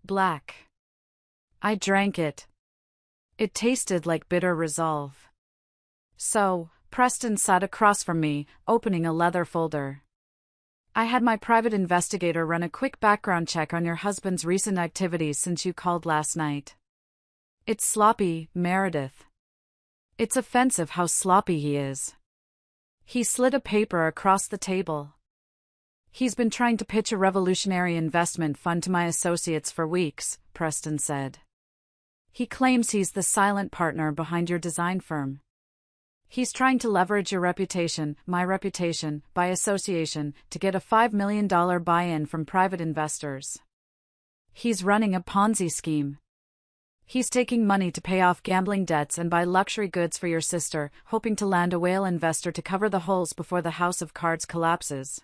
Black. I drank it. It tasted like bitter resolve. So, Preston sat across from me, opening a leather folder. I had my private investigator run a quick background check on your husband's recent activities since you called last night. It's sloppy, Meredith. It's offensive how sloppy he is. He slid a paper across the table. He's been trying to pitch a revolutionary investment fund to my associates for weeks, Preston said. He claims he's the silent partner behind your design firm. He's trying to leverage your reputation, my reputation, by association, to get a $5 million buy-in from private investors. He's running a Ponzi scheme. He's taking money to pay off gambling debts and buy luxury goods for your sister, hoping to land a whale investor to cover the holes before the house of cards collapses.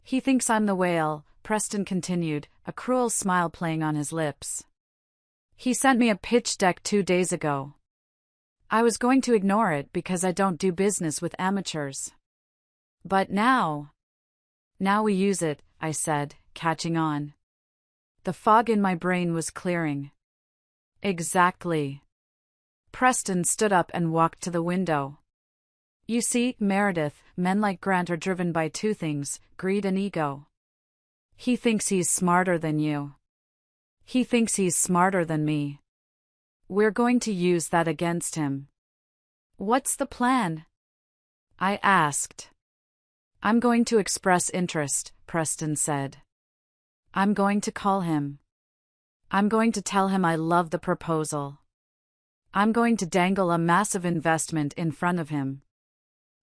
He thinks I'm the whale, Preston continued, a cruel smile playing on his lips. He sent me a pitch deck 2 days ago. I was going to ignore it because I don't do business with amateurs. But now we use it, I said, catching on. The fog in my brain was clearing. Exactly. Preston stood up and walked to the window. You see, Meredith, men like Grant are driven by 2 things, greed and ego. He thinks he's smarter than you. He thinks he's smarter than me. We're going to use that against him. What's the plan? I asked. I'm going to express interest, Preston said. I'm going to call him. I'm going to tell him I love the proposal. I'm going to dangle a massive investment in front of him.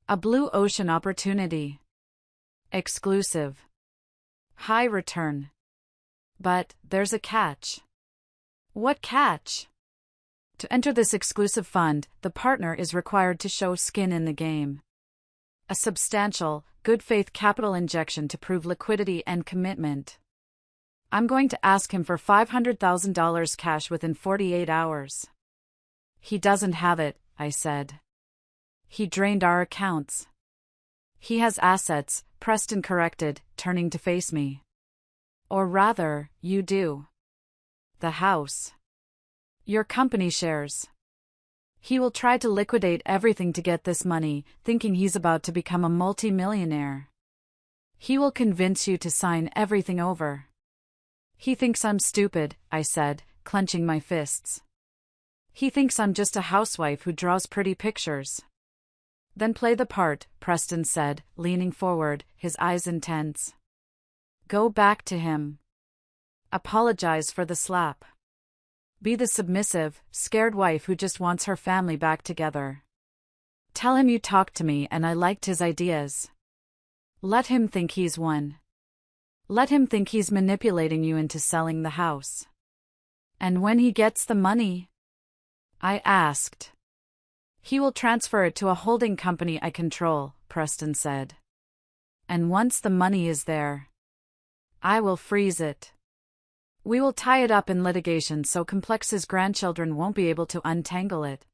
A blue ocean opportunity. Exclusive. High return. But there's a catch. What catch? To enter this exclusive fund, the partner is required to show skin in the game. A substantial, good-faith capital injection to prove liquidity and commitment. I'm going to ask him for $500,000 cash within 48 hours. He doesn't have it, I said. He drained our accounts. He has assets, Preston corrected, turning to face me. Or rather, you do. The house. Your company shares. He will try to liquidate everything to get this money, thinking he's about to become a multi-millionaire. He will convince you to sign everything over. He thinks I'm stupid, I said, clenching my fists. He thinks I'm just a housewife who draws pretty pictures. Then play the part, Preston said, leaning forward, his eyes intense. Go back to him. Apologize for the slap. Be the submissive, scared wife who just wants her family back together. Tell him you talked to me and I liked his ideas. Let him think he's won. Let him think he's manipulating you into selling the house. And when he gets the money? I asked. He will transfer it to a holding company I control, Preston said. And once the money is there, I will freeze it. We will tie it up in litigation so complex his grandchildren won't be able to untangle it.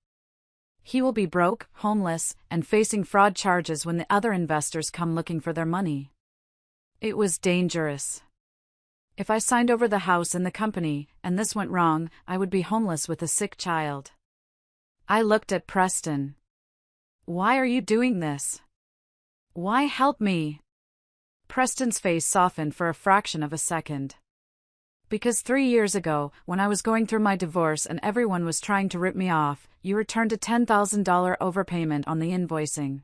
He will be broke, homeless, and facing fraud charges when the other investors come looking for their money. It was dangerous. If I signed over the house and the company, and this went wrong, I would be homeless with a sick child. I looked at Preston. Why are you doing this? Why help me? Preston's face softened for a fraction of a second. Because 3 years ago, when I was going through my divorce and everyone was trying to rip me off, you returned a $10,000 overpayment on the invoicing.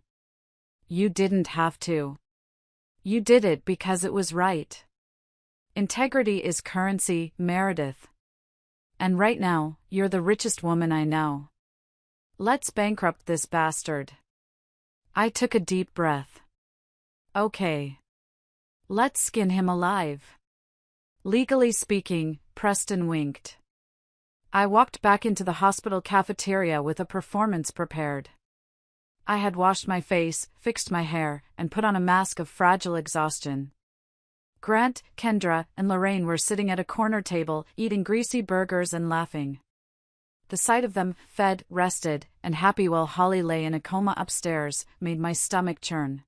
You didn't have to. You did it because it was right. Integrity is currency, Meredith. And right now, you're the richest woman I know. Let's bankrupt this bastard. I took a deep breath. Okay. Let's skin him alive. Legally speaking, Preston winked. I walked back into the hospital cafeteria with a performance prepared. I had washed my face, fixed my hair, and put on a mask of fragile exhaustion. Grant, Kendra, and Lorraine were sitting at a corner table, eating greasy burgers and laughing. The sight of them, fed, rested, and happy while Holly lay in a coma upstairs, made my stomach churn.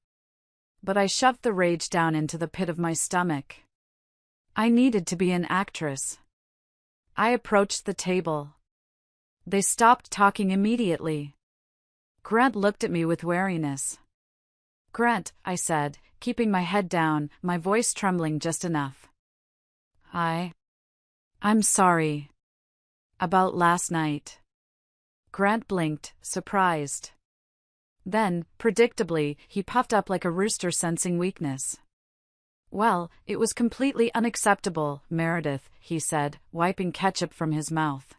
But I shoved the rage down into the pit of my stomach. I needed to be an actress. I approached the table. They stopped talking immediately. Grant looked at me with wariness. Grant, I said, keeping my head down, my voice trembling just enough. I'm sorry. About last night. Grant blinked, surprised. Then, predictably, he puffed up like a rooster sensing weakness. Well, it was completely unacceptable, Meredith, he said, wiping ketchup from his mouth.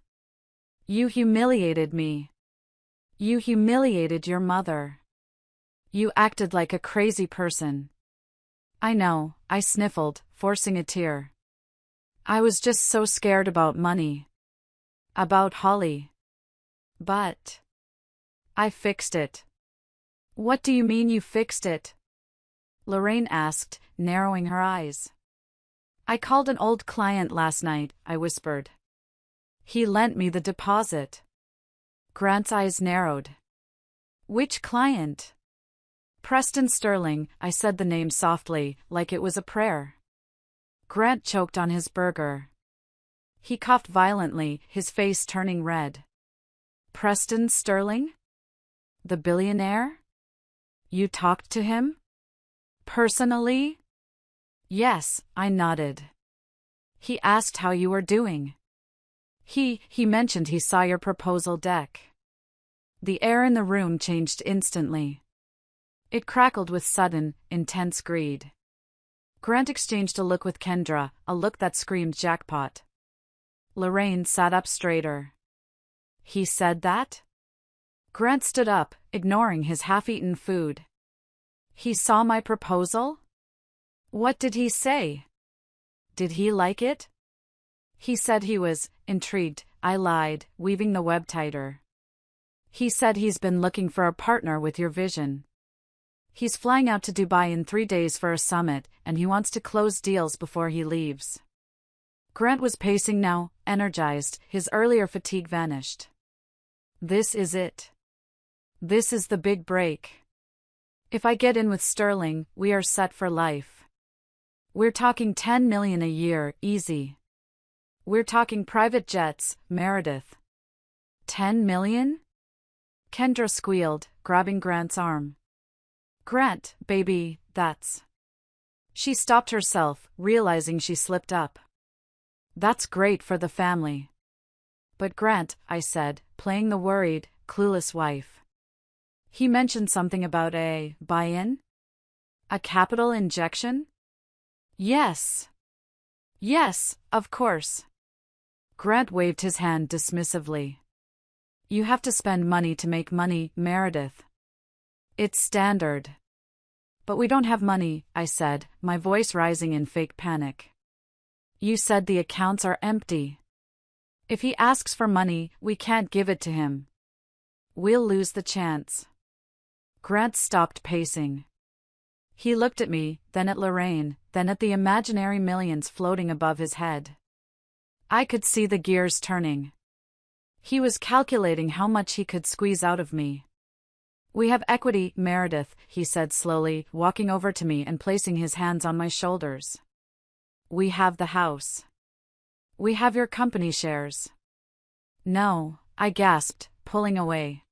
You humiliated me. You humiliated your mother. You acted like a crazy person. I know, I sniffled, forcing a tear. I was just so scared about money. About Holly. But I fixed it. What do you mean you fixed it? Lorraine asked, narrowing her eyes. I called an old client last night, I whispered. He lent me the deposit. Grant's eyes narrowed. Which client? Preston Sterling, I said the name softly, like it was a prayer. Grant choked on his burger. He coughed violently, his face turning red. Preston Sterling? The billionaire? You talked to him? Personally? Yes, I nodded. He asked how you were doing. He mentioned he saw your proposal deck. The air in the room changed instantly. It crackled with sudden, intense greed. Grant exchanged a look with Kendra, a look that screamed jackpot. Lorraine sat up straighter. He said that? Grant stood up, ignoring his half-eaten food. He saw my proposal? What did he say? Did he like it? He said he was intrigued, I lied, weaving the web tighter. He said he's been looking for a partner with your vision. He's flying out to Dubai in 3 days for a summit, and he wants to close deals before he leaves. Grant was pacing now, energized, his earlier fatigue vanished. This is it. This is the big break. If I get in with Sterling, we are set for life. We're talking 10 million a year, easy. We're talking private jets, Meredith. 10 million? Kendra squealed, grabbing Grant's arm. Grant, baby, that's... She stopped herself, realizing she slipped up. That's great for the family. But Grant, I said, playing the worried, clueless wife. He mentioned something about a buy-in? A capital injection? Yes. Yes, of course. Grant waved his hand dismissively. You have to spend money to make money, Meredith. It's standard. But we don't have money, I said, my voice rising in fake panic. You said the accounts are empty. If he asks for money, we can't give it to him. We'll lose the chance. Grant stopped pacing. He looked at me, then at Lorraine, then at the imaginary millions floating above his head. I could see the gears turning. He was calculating how much he could squeeze out of me. We have equity, Meredith, he said slowly, walking over to me and placing his hands on my shoulders. We have the house. We have your company shares. No, I gasped, pulling away.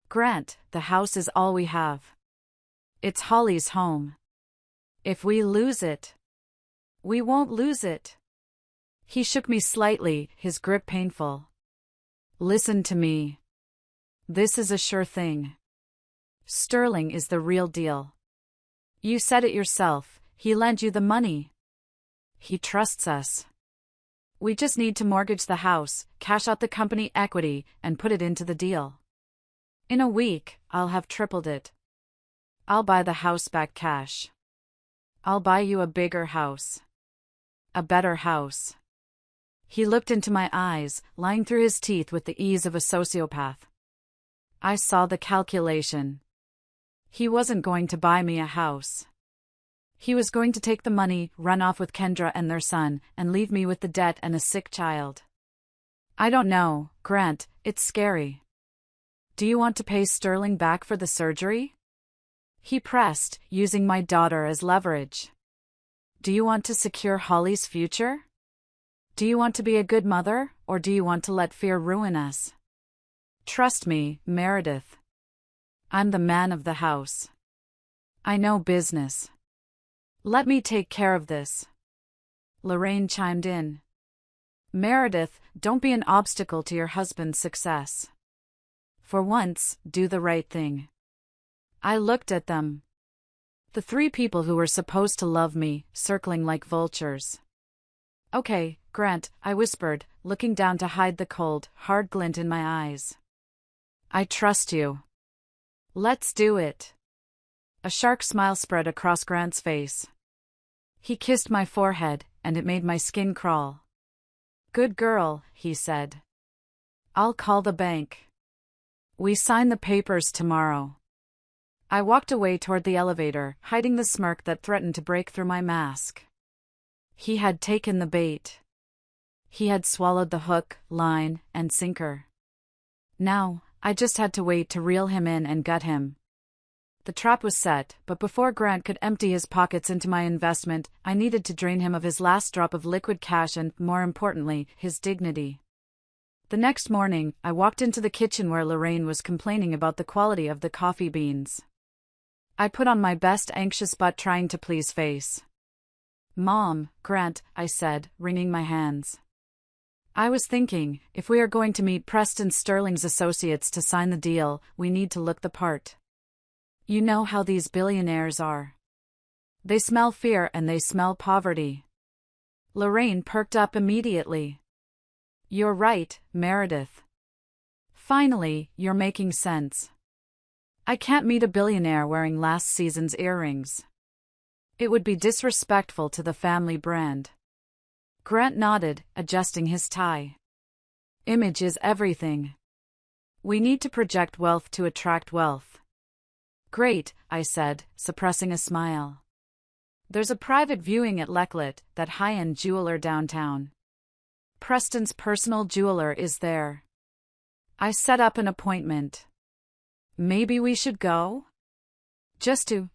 Grant, the house is all we have. It's Holly's home. If we lose it, we won't lose it. He shook me slightly, his grip painful. Listen to me. This is a sure thing. Sterling is the real deal. You said it yourself, he lent you the money. He trusts us. We just need to mortgage the house, cash out the company equity, and put it into the deal. In a week, I'll have tripled it. I'll buy the house back cash. I'll buy you a bigger house. A better house. He looked into my eyes, lying through his teeth with the ease of a sociopath. I saw the calculation. He wasn't going to buy me a house. He was going to take the money, run off with Kendra and their son, and leave me with the debt and a sick child. I don't know, Grant, it's scary. Do you want to pay Sterling back for the surgery? He pressed, using my daughter as leverage. Do you want to secure Holly's future? Do you want to be a good mother, or do you want to let fear ruin us? Trust me, Meredith. I'm the man of the house. I know business. Let me take care of this. Lorraine chimed in. Meredith, don't be an obstacle to your husband's success. For once, do the right thing. I looked at them. The 3 people who were supposed to love me, circling like vultures. Okay, Grant, I whispered, looking down to hide the cold, hard glint in my eyes. I trust you. Let's do it. A shark smile spread across Grant's face. He kissed my forehead, and it made my skin crawl. Good girl, he said. I'll call the bank. We sign the papers tomorrow. I walked away toward the elevator, hiding the smirk that threatened to break through my mask. He had taken the bait. He had swallowed the hook, line, and sinker. Now, I just had to wait to reel him in and gut him. The trap was set, but before Grant could empty his pockets into my investment, I needed to drain him of his last drop of liquid cash and, more importantly, his dignity. The next morning, I walked into the kitchen where Lorraine was complaining about the quality of the coffee beans. I put on my best anxious but trying to please face. Mom, Grant, I said, wringing my hands. I was thinking, if we are going to meet Preston Sterling's associates to sign the deal, we need to look the part. You know how these billionaires are. They smell fear and they smell poverty. Lorraine perked up immediately. You're right, Meredith. Finally, you're making sense. I can't meet a billionaire wearing last season's earrings. It would be disrespectful to the family brand. Grant nodded, adjusting his tie. Image is everything. We need to project wealth to attract wealth. Great, I said, suppressing a smile. There's a private viewing at Leclet, that high-end jeweler downtown. Preston's personal jeweler is there. I set up an appointment. Maybe we should go? Just to,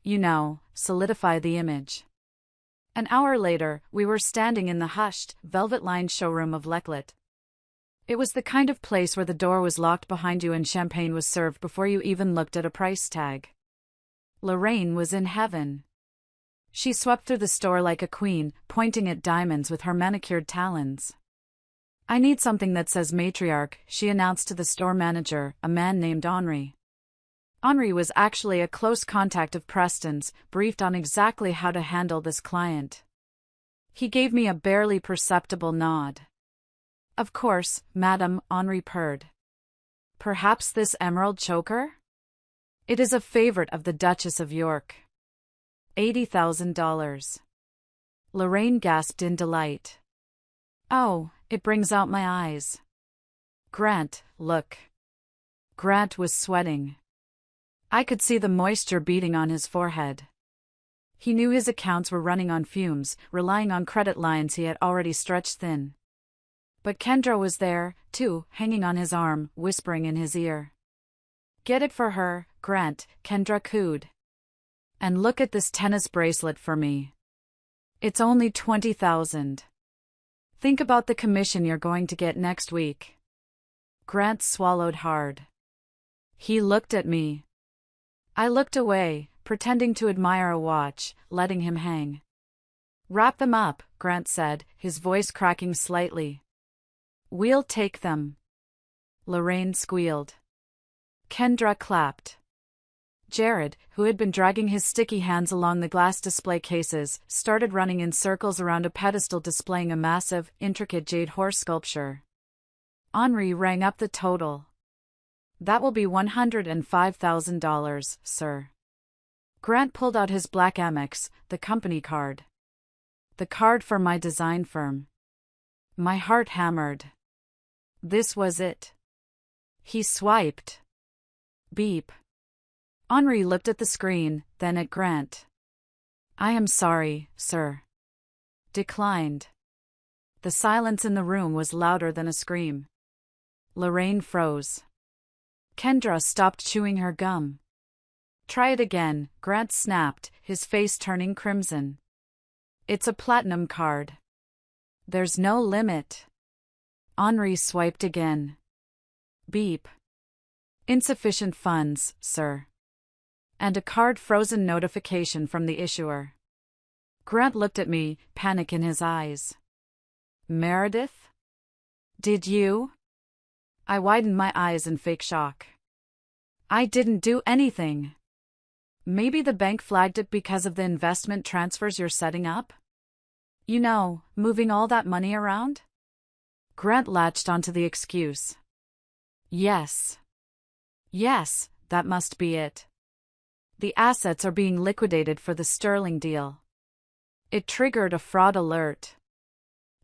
solidify the image. An hour later, we were standing in the hushed, velvet-lined showroom of Leclet. It was the kind of place where the door was locked behind you and champagne was served before you even looked at a price tag. Lorraine was in heaven. She swept through the store like a queen, pointing at diamonds with her manicured talons. I need something that says matriarch, she announced to the store manager, a man named Henri. Henri was actually a close contact of Preston's, briefed on exactly how to handle this client. He gave me a barely perceptible nod. Of course, madam, Henri purred. Perhaps this emerald choker? It is a favorite of the Duchess of York. $80,000. Lorraine gasped in delight. Oh, it brings out my eyes. Grant, look. Grant was sweating. I could see the moisture beading on his forehead. He knew his accounts were running on fumes, relying on credit lines he had already stretched thin. But Kendra was there, too, hanging on his arm, whispering in his ear. Get it for her, Grant, Kendra cooed. And look at this tennis bracelet for me. It's only $20,000. Think about the commission you're going to get next week. Grant swallowed hard. He looked at me. I looked away, pretending to admire a watch, letting him hang. Wrap them up, Grant said, his voice cracking slightly. We'll take them. Lorraine squealed. Kendra clapped. Jared, who had been dragging his sticky hands along the glass display cases, started running in circles around a pedestal displaying a massive, intricate jade horse sculpture. Henri rang up the total. That will be $105,000, sir. Grant pulled out his black Amex, the company card. The card for my design firm. My heart hammered. This was it. He swiped. Beep. Henri looked at the screen, then at Grant. I am sorry, sir. Declined. The silence in the room was louder than a scream. Lorraine froze. Kendra stopped chewing her gum. Try it again, Grant snapped, his face turning crimson. It's a platinum card. There's no limit. Henri swiped again. Beep. Insufficient funds, sir. And a card-frozen notification from the issuer. Grant looked at me, panic in his eyes. Meredith? Did you? I widened my eyes in fake shock. I didn't do anything. Maybe the bank flagged it because of the investment transfers you're setting up? Moving all that money around? Grant latched onto the excuse. Yes. Yes, that must be it. The assets are being liquidated for the Sterling deal. It triggered a fraud alert.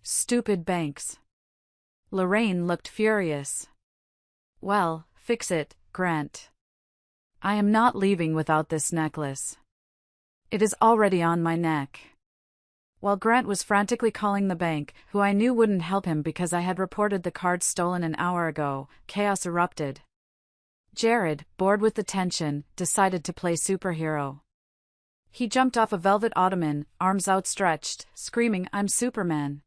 Stupid banks. Lorraine looked furious. Well, fix it, Grant. I am not leaving without this necklace. It is already on my neck. While Grant was frantically calling the bank, who I knew wouldn't help him because I had reported the card stolen an hour ago, chaos erupted. Jared, bored with the tension, decided to play superhero. He jumped off a velvet ottoman, arms outstretched, screaming, I'm Superman.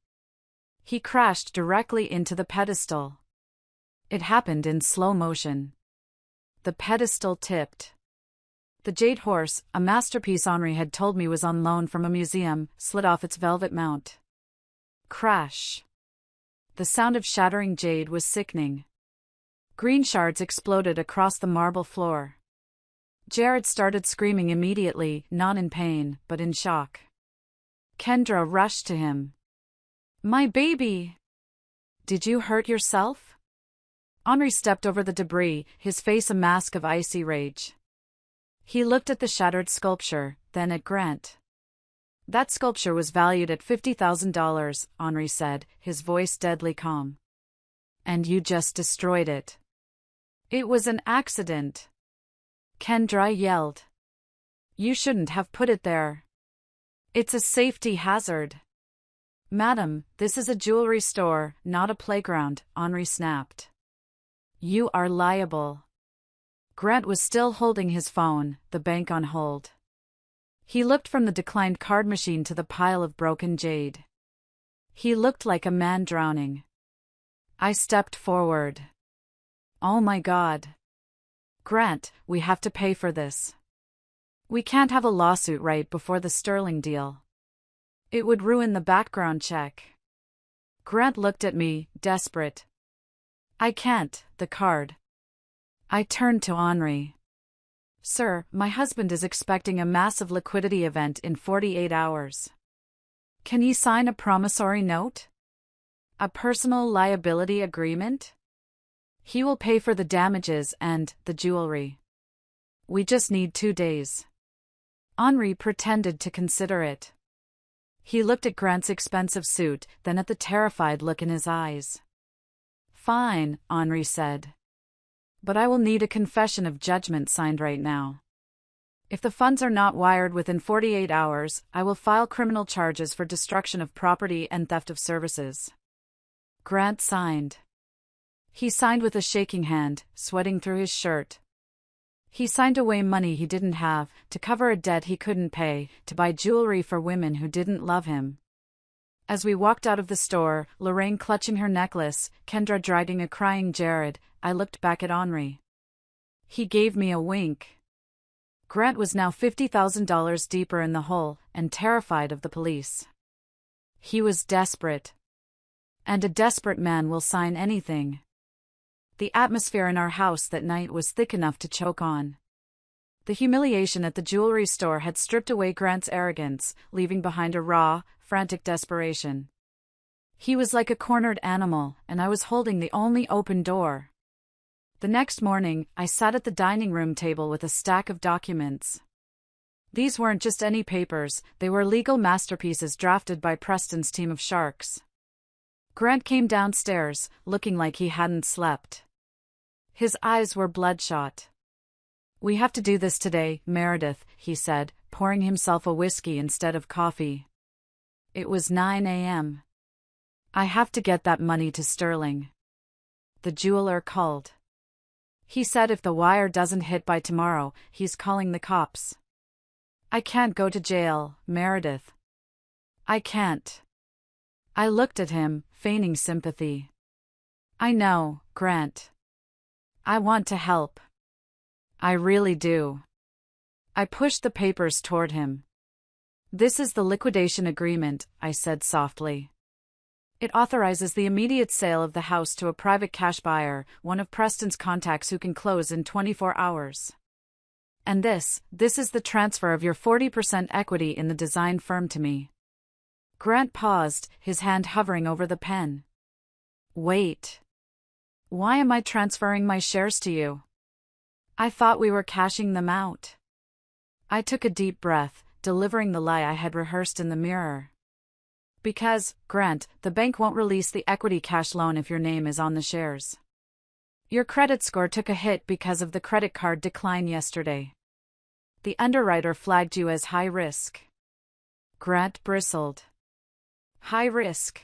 He crashed directly into the pedestal. It happened in slow motion. The pedestal tipped. The jade horse, a masterpiece Henri had told me was on loan from a museum, slid off its velvet mount. Crash. The sound of shattering jade was sickening. Green shards exploded across the marble floor. Jared started screaming immediately, not in pain, but in shock. Kendra rushed to him. My baby! Did you hurt yourself? Henri stepped over the debris, his face a mask of icy rage. He looked at the shattered sculpture, then at Grant. That sculpture was valued at $50,000, Henri said, his voice deadly calm. And you just destroyed it. It was an accident. Kendra yelled. You shouldn't have put it there. It's a safety hazard. Madam, this is a jewelry store, not a playground, Henri snapped. You are liable. Grant was still holding his phone, the bank on hold. He looked from the declined card machine to the pile of broken jade. He looked like a man drowning. I stepped forward. Oh my God. Grant, we have to pay for this. We can't have a lawsuit right before the sterling deal. It would ruin the background check. Grant looked at me, desperate. I can't, the card. I turned to Henri. Sir, my husband is expecting a massive liquidity event in 48 hours. Can he sign a promissory note? A personal liability agreement? He will pay for the damages and the jewelry. We just need 2 days. Henri pretended to consider it. He looked at Grant's expensive suit, then at the terrified look in his eyes. Fine, Henri said. But I will need a confession of judgment signed right now. If the funds are not wired within 48 hours, I will file criminal charges for destruction of property and theft of services. Grant signed. He signed with a shaking hand, sweating through his shirt. He signed away money he didn't have, to cover a debt he couldn't pay, to buy jewelry for women who didn't love him. As we walked out of the store, Lorraine clutching her necklace, Kendra dragging a crying Jared, I looked back at Henri. He gave me a wink. Grant was now $50,000 deeper in the hole, and terrified of the police. He was desperate. And a desperate man will sign anything. The atmosphere in our house that night was thick enough to choke on. The humiliation at the jewelry store had stripped away Grant's arrogance, leaving behind a raw, frantic desperation. He was like a cornered animal, and I was holding the only open door. The next morning, I sat at the dining room table with a stack of documents. These weren't just any papers, they were legal masterpieces drafted by Preston's team of sharks. Grant came downstairs, looking like he hadn't slept. His eyes were bloodshot. We have to do this today, Meredith, he said, pouring himself a whiskey instead of coffee. It was 9 a.m. I have to get that money to Sterling. The jeweler called. He said if the wire doesn't hit by tomorrow, he's calling the cops. I can't go to jail, Meredith. I can't. I looked at him, feigning sympathy. I know, Grant. I want to help. I really do. I pushed the papers toward him. This is the liquidation agreement, I said softly. It authorizes the immediate sale of the house to a private cash buyer, one of Preston's contacts who can close in 24 hours. And this is the transfer of your 40% equity in the design firm to me. Grant paused, his hand hovering over the pen. Wait. Why am I transferring my shares to you? I thought we were cashing them out. I took a deep breath, delivering the lie I had rehearsed in the mirror. Because, Grant, the bank won't release the equity cash loan if your name is on the shares. Your credit score took a hit because of the credit card decline yesterday. The underwriter flagged you as high risk. Grant bristled. High risk?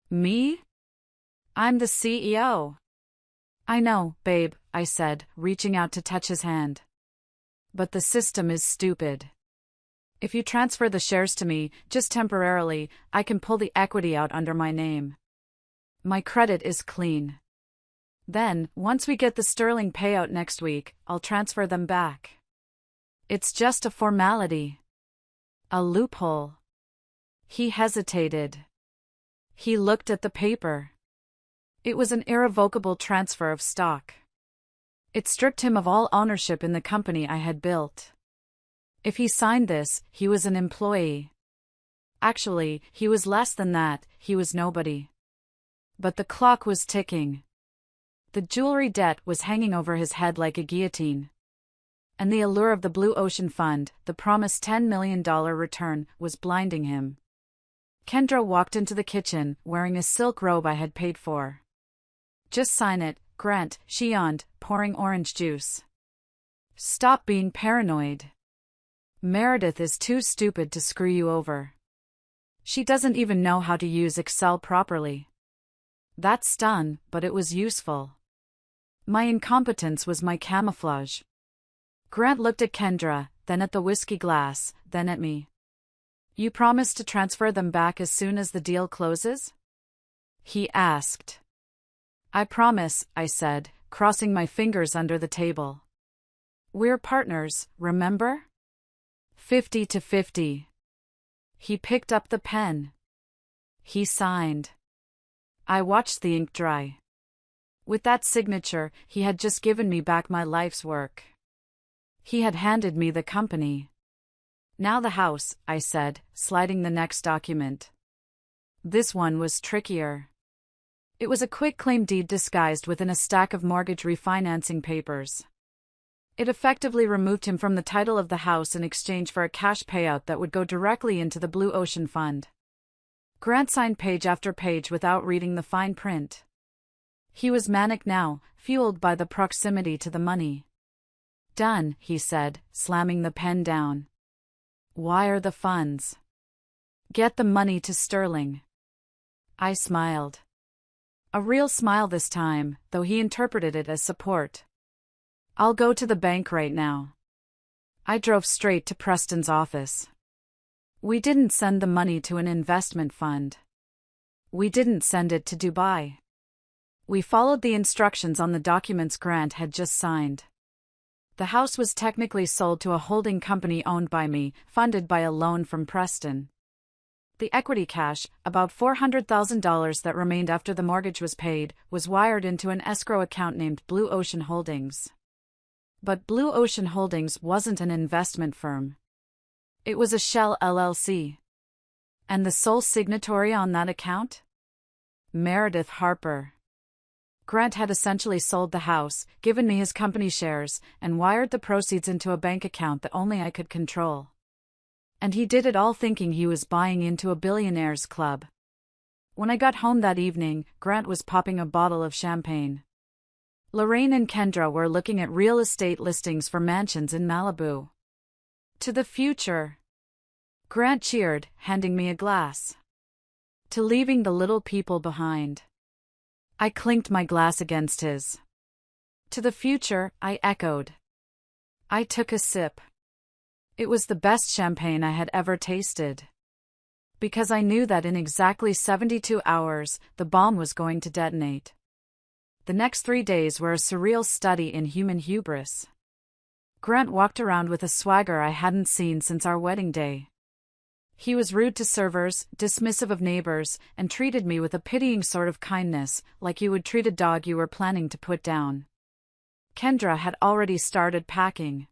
Me? I'm the CEO. I know, babe, I said, reaching out to touch his hand. But the system is stupid. If you transfer the shares to me, just temporarily, I can pull the equity out under my name. My credit is clean. Then, once we get the sterling payout next week, I'll transfer them back. It's just a formality. A loophole. He hesitated. He looked at the paper. It was an irrevocable transfer of stock. It stripped him of all ownership in the company I had built. If he signed this, he was an employee. Actually, he was less than that, he was nobody. But the clock was ticking. The jewelry debt was hanging over his head like a guillotine. And the allure of the Blue Ocean Fund, the promised $10 million return, was blinding him. Kendra walked into the kitchen, wearing a silk robe I had paid for. Just sign it, Grant, she yawned, pouring orange juice. Stop being paranoid. Meredith is too stupid to screw you over. She doesn't even know how to use Excel properly. That stung, but it was useful. My incompetence was my camouflage. Grant looked at Kendra, then at the whiskey glass, then at me. You promise to transfer them back as soon as the deal closes? He asked. I promise, I said, crossing my fingers under the table. We're partners, remember? 50-50. He picked up the pen. He signed. I watched the ink dry. With that signature, he had just given me back my life's work. He had handed me the company. Now the house, I said, sliding the next document. This one was trickier. It was a quitclaim deed disguised within a stack of mortgage refinancing papers. It effectively removed him from the title of the house in exchange for a cash payout that would go directly into the Blue Ocean Fund. Grant signed page after page without reading the fine print. He was manic now, fueled by the proximity to the money. Done, he said, slamming the pen down. Wire the funds. Get the money to Sterling. I smiled. A real smile this time, though he interpreted it as support. I'll go to the bank right now. I drove straight to Preston's office. We didn't send the money to an investment fund. We didn't send it to Dubai. We followed the instructions on the documents Grant had just signed. The house was technically sold to a holding company owned by me, funded by a loan from Preston. The equity cash, about $400,000 that remained after the mortgage was paid, was wired into an escrow account named Blue Ocean Holdings. But Blue Ocean Holdings wasn't an investment firm. It was a shell LLC. And the sole signatory on that account? Meredith Harper. Grant had essentially sold the house, given me his company shares, and wired the proceeds into a bank account that only I could control. And he did it all thinking he was buying into a billionaires' club. When I got home that evening, Grant was popping a bottle of champagne. Lorraine and Kendra were looking at real estate listings for mansions in Malibu. To the future. Grant cheered, handing me a glass. To leaving the little people behind. I clinked my glass against his. To the future, I echoed. I took a sip. It was the best champagne I had ever tasted. Because I knew that in exactly 72 hours, the bomb was going to detonate. The next 3 days were a surreal study in human hubris. Grant walked around with a swagger I hadn't seen since our wedding day. He was rude to servers, dismissive of neighbors, and treated me with a pitying sort of kindness, like you would treat a dog you were planning to put down. Kendra had already started packing.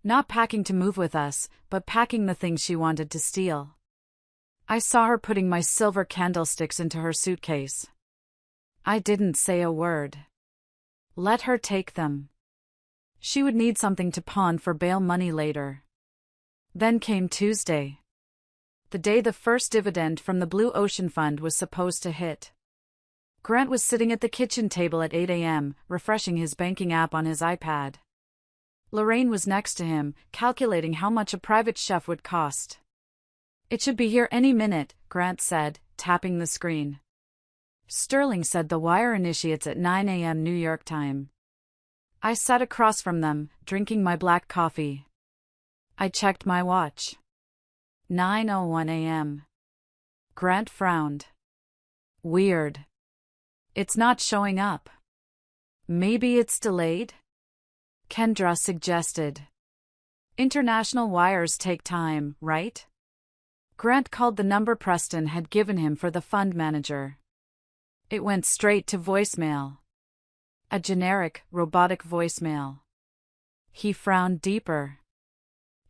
Not packing to move with us, but packing the things she wanted to steal. I saw her putting my silver candlesticks into her suitcase. I didn't say a word. Let her take them. She would need something to pawn for bail money later. Then came Tuesday. The day the first dividend from the Blue Ocean Fund was supposed to hit. Grant was sitting at the kitchen table at 8 a.m., refreshing his banking app on his iPad. Lorraine was next to him, calculating how much a private chef would cost. It should be here any minute, Grant said, tapping the screen. Sterling said the wire initiates at 9 a.m. New York time. I sat across from them, drinking my black coffee. I checked my watch. 9:01 a.m. Grant frowned. Weird. It's not showing up. Maybe it's delayed? Kendra suggested. International wires take time, right? Grant called the number Preston had given him for the fund manager. It went straight to voicemail. A generic, robotic voicemail. He frowned deeper.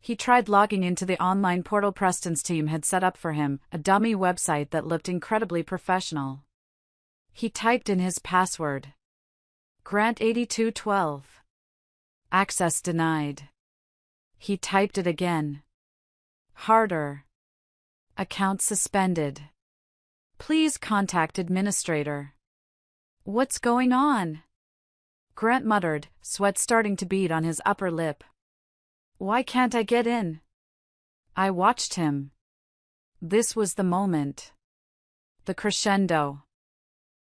He tried logging into the online portal Preston's team had set up for him, a dummy website that looked incredibly professional. He typed in his password. Grant 8212. Access denied. He typed it again. Harder. Account suspended. Please contact administrator. What's going on? Grant muttered, sweat starting to bead on his upper lip. Why can't I get in? I watched him. This was the moment. The crescendo.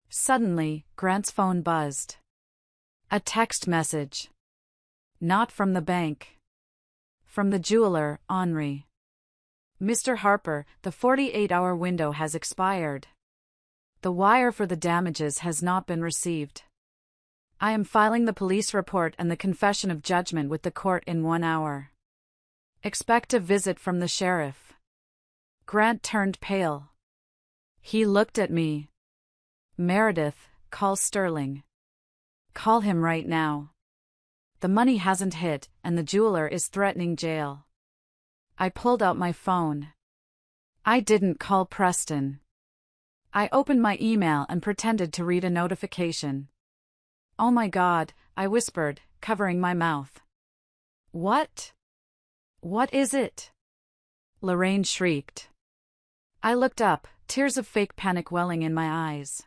Suddenly, Grant's phone buzzed. A text message. Not from the bank. From the jeweler, Henri. Mr. Harper, the 48-hour window has expired. The wire for the damages has not been received. I am filing the police report and the confession of judgment with the court in 1 hour. Expect a visit from the sheriff. Grant turned pale. He looked at me. Meredith, call Sterling. Call him right now. The money hasn't hit, and the jeweler is threatening jail. I pulled out my phone. I didn't call Preston. I opened my email and pretended to read a notification. Oh my God, I whispered, covering my mouth. What? What is it? Lorraine shrieked. I looked up, tears of fake panic welling in my eyes.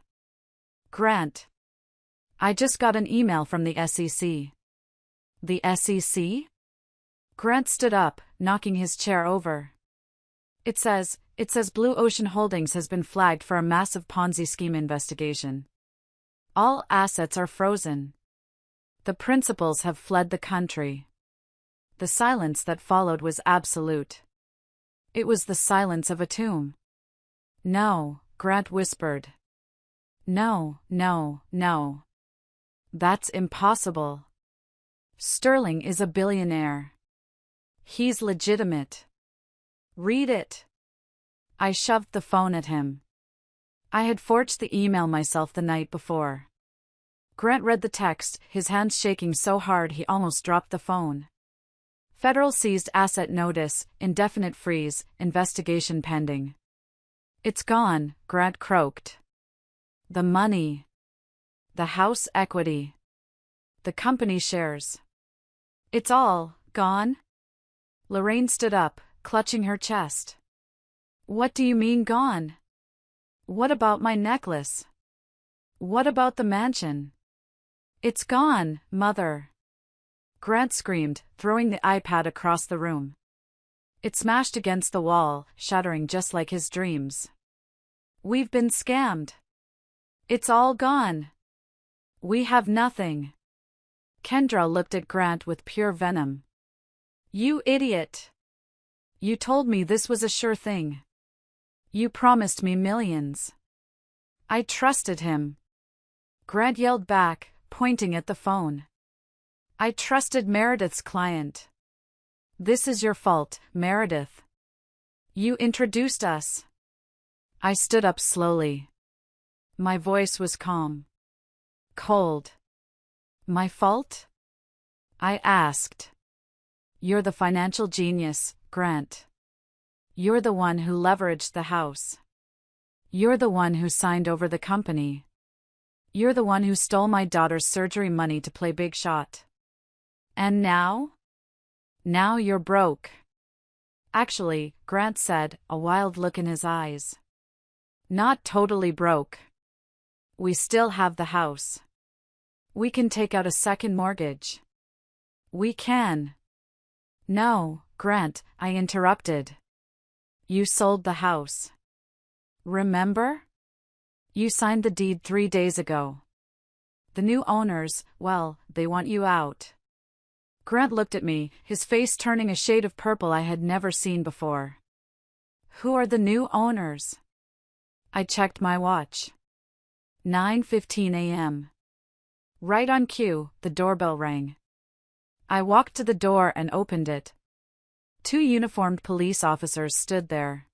Grant. I just got an email from the SEC. The SEC? Grant stood up, knocking his chair over. It says Blue Ocean Holdings has been flagged for a massive Ponzi scheme investigation. All assets are frozen. The principals have fled the country. The silence that followed was absolute. It was the silence of a tomb. No, Grant whispered. No, no, no. That's impossible. Sterling is a billionaire. He's legitimate. Read it. I shoved the phone at him. I had forged the email myself the night before. Grant read the text, his hands shaking so hard he almost dropped the phone. Federal seized asset notice, indefinite freeze, investigation pending. It's gone, Grant croaked. The money. The house equity. The company shares. It's all gone? Lorraine stood up, clutching her chest. What do you mean gone? What about my necklace? What about the mansion? It's gone, Mother. Grant screamed, throwing the iPad across the room. It smashed against the wall, shattering just like his dreams. We've been scammed. It's all gone. We have nothing. Kendra looked at Grant with pure venom. You idiot. You told me this was a sure thing. You promised me millions. I trusted him. Grant yelled back, pointing at the phone. I trusted Meredith's client. This is your fault, Meredith. You introduced us. I stood up slowly. My voice was calm. Cold. My fault? I asked. You're the financial genius, Grant. You're the one who leveraged the house. You're the one who signed over the company. You're the one who stole my daughter's surgery money to play big shot. And now? Now you're broke. Actually, Grant said, a wild look in his eyes. Not totally broke. We still have the house. We can take out a second mortgage. We can. No, Grant, I interrupted. You sold the house. Remember? You signed the deed 3 days ago. The new owners, well, they want you out. Grant looked at me, his face turning a shade of purple I had never seen before. Who are the new owners? I checked my watch. 9:15 a.m. Right on cue, the doorbell rang. I walked to the door and opened it. 2 uniformed police officers stood there.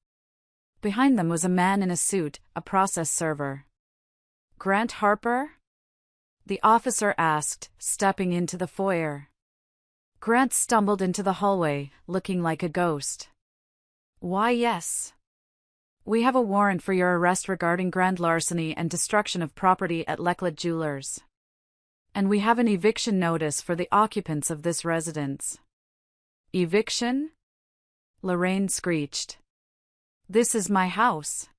Behind them was a man in a suit, a process server. Grant Harper? The officer asked, stepping into the foyer. Grant stumbled into the hallway, looking like a ghost. Why, yes. We have a warrant for your arrest regarding grand larceny and destruction of property at Leclet Jewelers. And we have an eviction notice for the occupants of this residence. Eviction? Lorraine screeched. This is my house.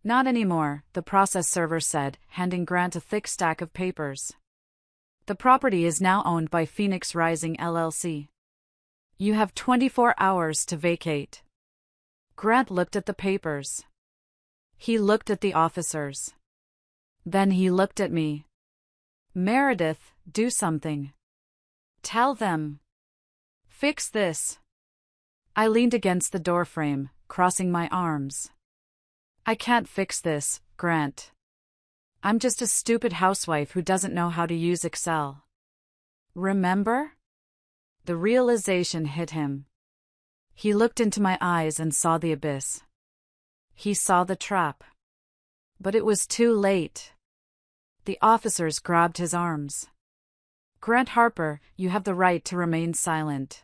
Not anymore, the process server said, handing Grant a thick stack of papers. The property is now owned by Phoenix Rising LLC. You have 24 hours to vacate. Grant looked at the papers. He looked at the officers. Then he looked at me. Meredith, do something. Tell them. Fix this. I leaned against the doorframe, crossing my arms. I can't fix this, Grant. I'm just a stupid housewife who doesn't know how to use Excel. Remember? The realization hit him. He looked into my eyes and saw the abyss. He saw the trap. But it was too late. The officers grabbed his arms. Grant Harper, you have the right to remain silent.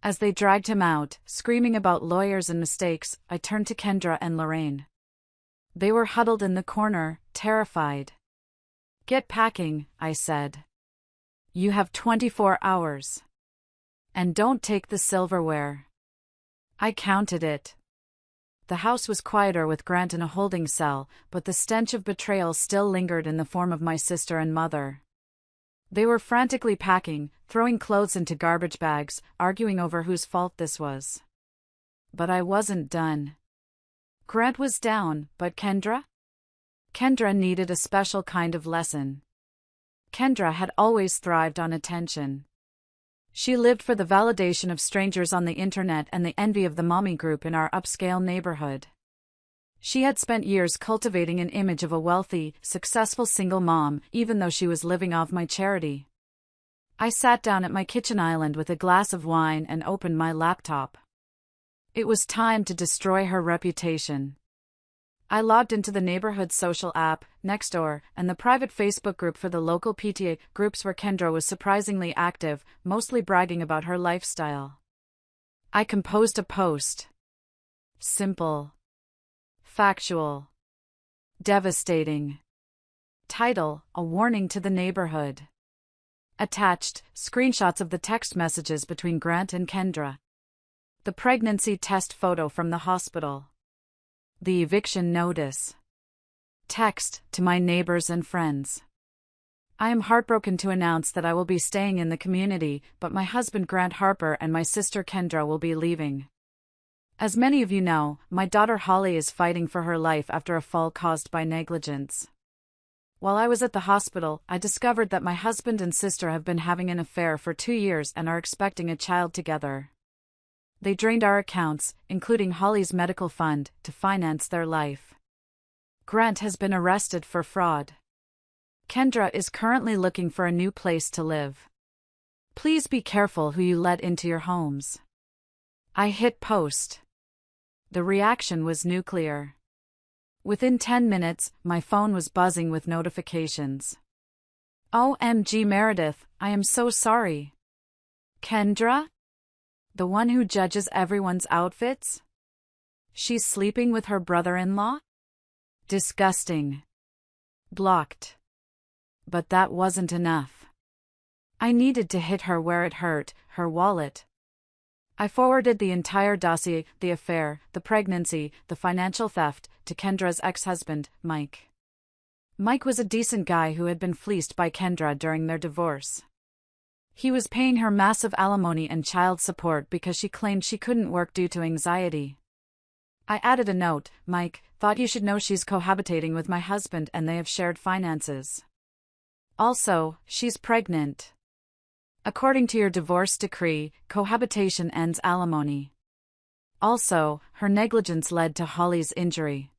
As they dragged him out, screaming about lawyers and mistakes, I turned to Kendra and Lorraine. They were huddled in the corner, terrified. Get packing, I said. You have 24 hours. And don't take the silverware. I counted it. The house was quieter with Grant in a holding cell, but the stench of betrayal still lingered in the form of my sister and mother. They were frantically packing, throwing clothes into garbage bags, arguing over whose fault this was. But I wasn't done. Grant was down, but Kendra? Kendra needed a special kind of lesson. Kendra had always thrived on attention. She lived for the validation of strangers on the internet and the envy of the mommy group in our upscale neighborhood. She had spent years cultivating an image of a wealthy, successful single mom, even though she was living off my charity. I sat down at my kitchen island with a glass of wine and opened my laptop. It was time to destroy her reputation. I logged into the neighborhood social app, Nextdoor, and the private Facebook group for the local PTA groups where Kendra was surprisingly active, mostly bragging about her lifestyle. I composed a post. Simple. Factual. Devastating. Title, A Warning to the Neighborhood. Attached, screenshots of the text messages between Grant and Kendra. The pregnancy test photo from the hospital. The eviction notice. Text, to my neighbors and friends. I am heartbroken to announce that I will be staying in the community, but my husband Grant Harper and my sister Kendra will be leaving. As many of you know, my daughter Holly is fighting for her life after a fall caused by negligence. While I was at the hospital, I discovered that my husband and sister have been having an affair for 2 years and are expecting a child together. They drained our accounts, including Holly's medical fund, to finance their life. Grant has been arrested for fraud. Kendra is currently looking for a new place to live. Please be careful who you let into your homes. I hit post. The reaction was nuclear. Within 10 minutes, my phone was buzzing with notifications. OMG Meredith, I am so sorry. Kendra? The one who judges everyone's outfits? She's sleeping with her brother-in-law? Disgusting. Blocked. But that wasn't enough. I needed to hit her where it hurt, her wallet. I forwarded the entire dossier, the affair, the pregnancy, the financial theft, to Kendra's ex-husband, Mike. Mike was a decent guy who had been fleeced by Kendra during their divorce. He was paying her massive alimony and child support because she claimed she couldn't work due to anxiety. I added a note, Mike, thought you should know she's cohabitating with my husband and they have shared finances. Also, she's pregnant. According to your divorce decree, cohabitation ends alimony. Also, her negligence led to Holly's injury.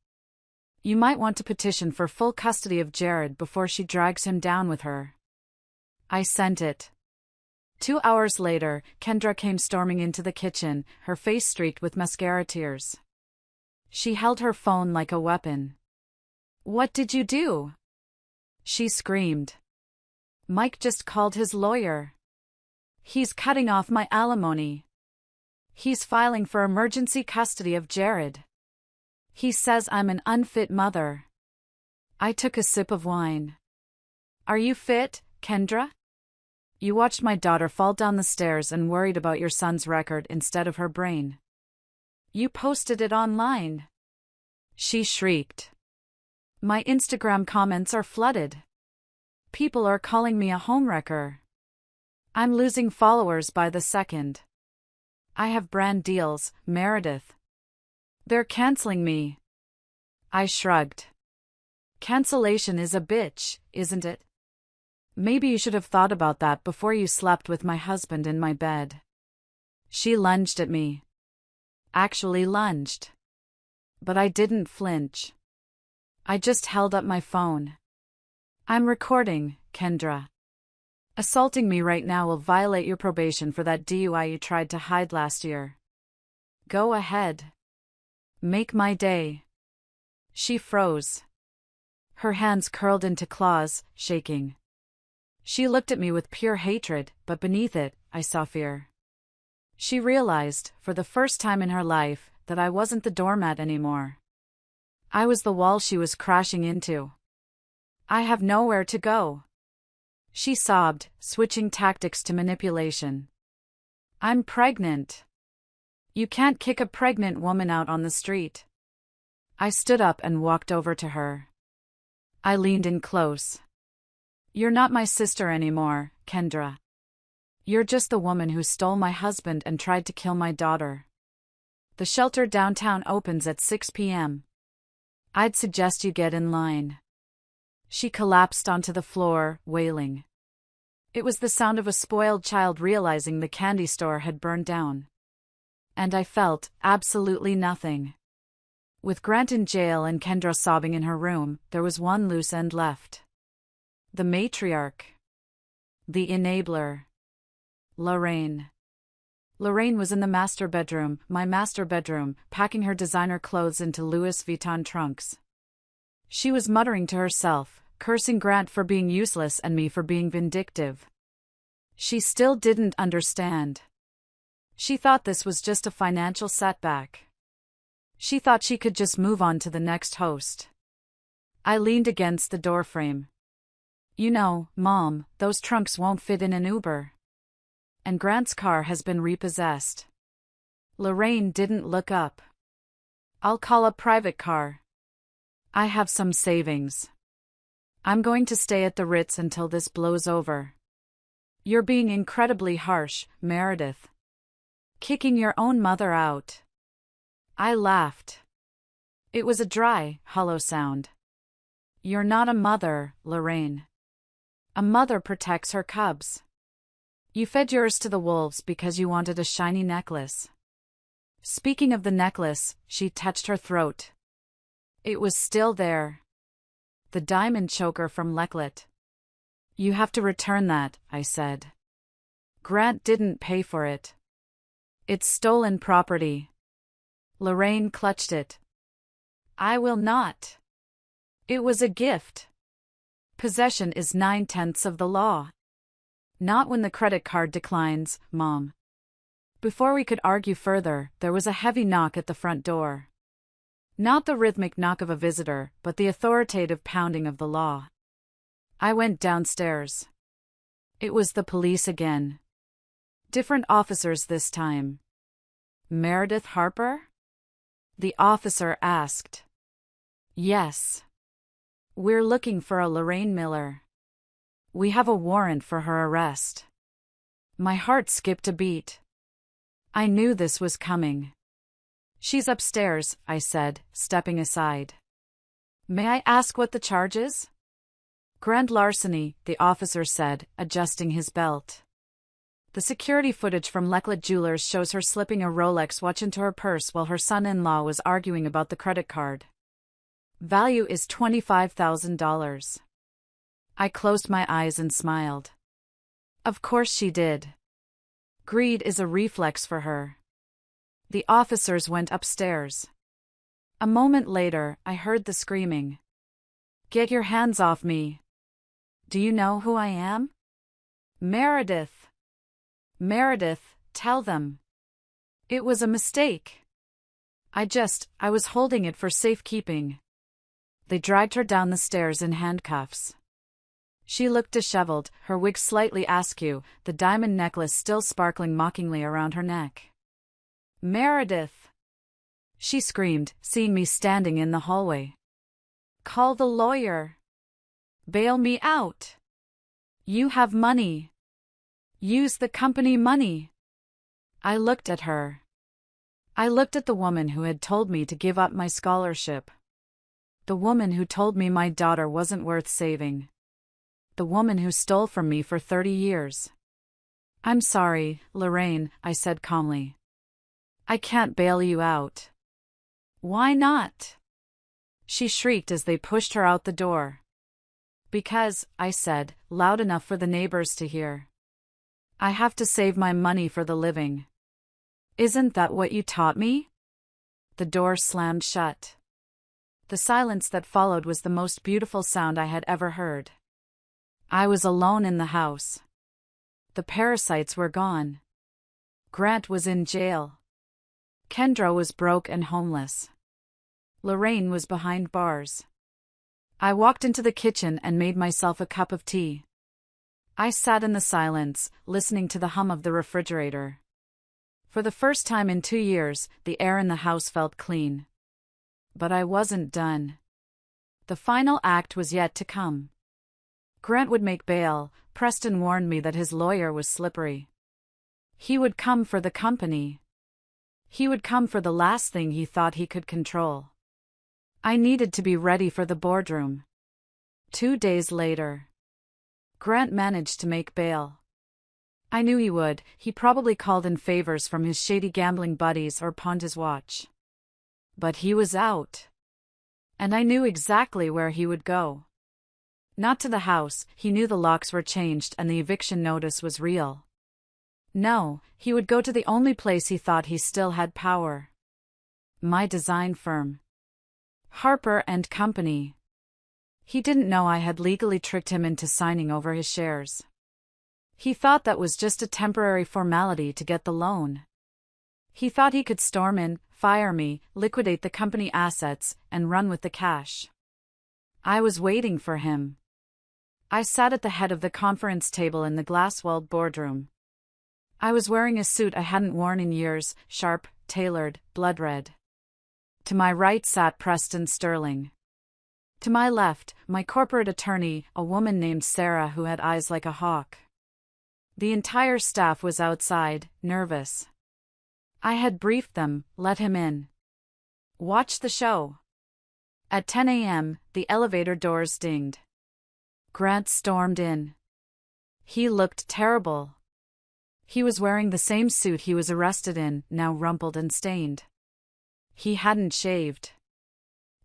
You might want to petition for full custody of Jared before she drags him down with her. I sent it. 2 hours later, Kendra came storming into the kitchen, her face streaked with mascara tears. She held her phone like a weapon. What did you do? She screamed. Mike just called his lawyer. He's cutting off my alimony. He's filing for emergency custody of Jared. He says I'm an unfit mother. I took a sip of wine. Are you fit, Kendra? You watched my daughter fall down the stairs and worried about your son's record instead of her brain. You posted it online. She shrieked. My Instagram comments are flooded. People are calling me a homewrecker. I'm losing followers by the second. I have brand deals, Meredith. They're canceling me. I shrugged. Cancellation is a bitch, isn't it? Maybe you should have thought about that before you slept with my husband in my bed. She lunged at me. Actually lunged. But I didn't flinch. I just held up my phone. I'm recording, Kendra. Assaulting me right now will violate your probation for that DUI you tried to hide last year. Go ahead. Make my day. She froze. Her hands curled into claws, shaking. She looked at me with pure hatred, but beneath it, I saw fear. She realized, for the first time in her life, that I wasn't the doormat anymore. I was the wall she was crashing into. I have nowhere to go. She sobbed, switching tactics to manipulation. I'm pregnant. You can't kick a pregnant woman out on the street. I stood up and walked over to her. I leaned in close. You're not my sister anymore, Kendra. You're just the woman who stole my husband and tried to kill my daughter. The shelter downtown opens at 6 p.m. I'd suggest you get in line. She collapsed onto the floor, wailing. It was the sound of a spoiled child realizing the candy store had burned down. And I felt absolutely nothing. With Grant in jail and Kendra sobbing in her room, there was one loose end left. The matriarch. The enabler. Lorraine. Lorraine was in the master bedroom, my master bedroom, packing her designer clothes into Louis Vuitton trunks. She was muttering to herself, cursing Grant for being useless and me for being vindictive. She still didn't understand. She thought this was just a financial setback. She thought she could just move on to the next host. I leaned against the doorframe. You know, Mom, those trunks won't fit in an Uber. And Grant's car has been repossessed. Lorraine didn't look up. I'll call a private car. I have some savings. I'm going to stay at the Ritz until this blows over. You're being incredibly harsh, Meredith. Kicking your own mother out. I laughed. It was a dry, hollow sound. You're not a mother, Lorraine. A mother protects her cubs. You fed yours to the wolves because you wanted a shiny necklace. Speaking of the necklace, she touched her throat. It was still there. The diamond choker from Lecklet. You have to return that, I said. Grant didn't pay for it. It's stolen property. Lorraine clutched it. I will not. It was a gift. Possession is 9/10 of the law. Not when the credit card declines, Mom. Before we could argue further, there was a heavy knock at the front door. Not the rhythmic knock of a visitor, but the authoritative pounding of the law. I went downstairs. It was the police again. Different officers this time. Meredith Harper? The officer asked. Yes. We're looking for a Lorraine Miller. We have a warrant for her arrest. My heart skipped a beat. I knew this was coming. She's upstairs, I said, stepping aside. May I ask what the charge is? Grand larceny, the officer said, adjusting his belt. The security footage from Lecklet Jewelers shows her slipping a Rolex watch into her purse while her son-in-law was arguing about the credit card. Value is $25,000. I closed my eyes and smiled. Of course she did. Greed is a reflex for her. The officers went upstairs. A moment later, I heard the screaming. Get your hands off me. Do you know who I am? Meredith. Meredith, tell them. It was a mistake. I was holding it for safekeeping. They dragged her down the stairs in handcuffs. She looked disheveled, her wig slightly askew, the diamond necklace still sparkling mockingly around her neck. Meredith! She screamed, seeing me standing in the hallway. Call the lawyer. Bail me out. You have money. Use the company money. I looked at her. I looked at the woman who had told me to give up my scholarship. The woman who told me my daughter wasn't worth saving. The woman who stole from me for 30 years. "I'm sorry, Lorraine," I said calmly. "I can't bail you out." "Why not?" she shrieked as they pushed her out the door. "Because," I said, loud enough for the neighbors to hear, "I have to save my money for the living." "Isn't that what you taught me?" The door slammed shut. The silence that followed was the most beautiful sound I had ever heard. I was alone in the house. The parasites were gone. Grant was in jail. Kendra was broke and homeless. Lorraine was behind bars. I walked into the kitchen and made myself a cup of tea. I sat in the silence, listening to the hum of the refrigerator. For the first time in 2 years, the air in the house felt clean. But I wasn't done. The final act was yet to come. Grant would make bail. Preston warned me that his lawyer was slippery. He would come for the company. He would come for the last thing he thought he could control. I needed to be ready for the boardroom. 2 days later, Grant managed to make bail. I knew he would. He probably called in favors from his shady gambling buddies or pawned his watch. But he was out. And I knew exactly where he would go. Not to the house. He knew the locks were changed and the eviction notice was real. No, he would go to the only place he thought he still had power. My design firm. Harper and Company. He didn't know I had legally tricked him into signing over his shares. He thought that was just a temporary formality to get the loan. He thought he could storm in, fire me, liquidate the company assets, and run with the cash. I was waiting for him. I sat at the head of the conference table in the glass-walled boardroom. I was wearing a suit I hadn't worn in years, sharp, tailored, blood-red. To my right sat Preston Sterling. To my left, my corporate attorney, a woman named Sarah who had eyes like a hawk. The entire staff was outside, nervous. I had briefed them, let him in. Watch the show. At 10 a.m., the elevator doors dinged. Grant stormed in. He looked terrible. He was wearing the same suit he was arrested in, now rumpled and stained. He hadn't shaved.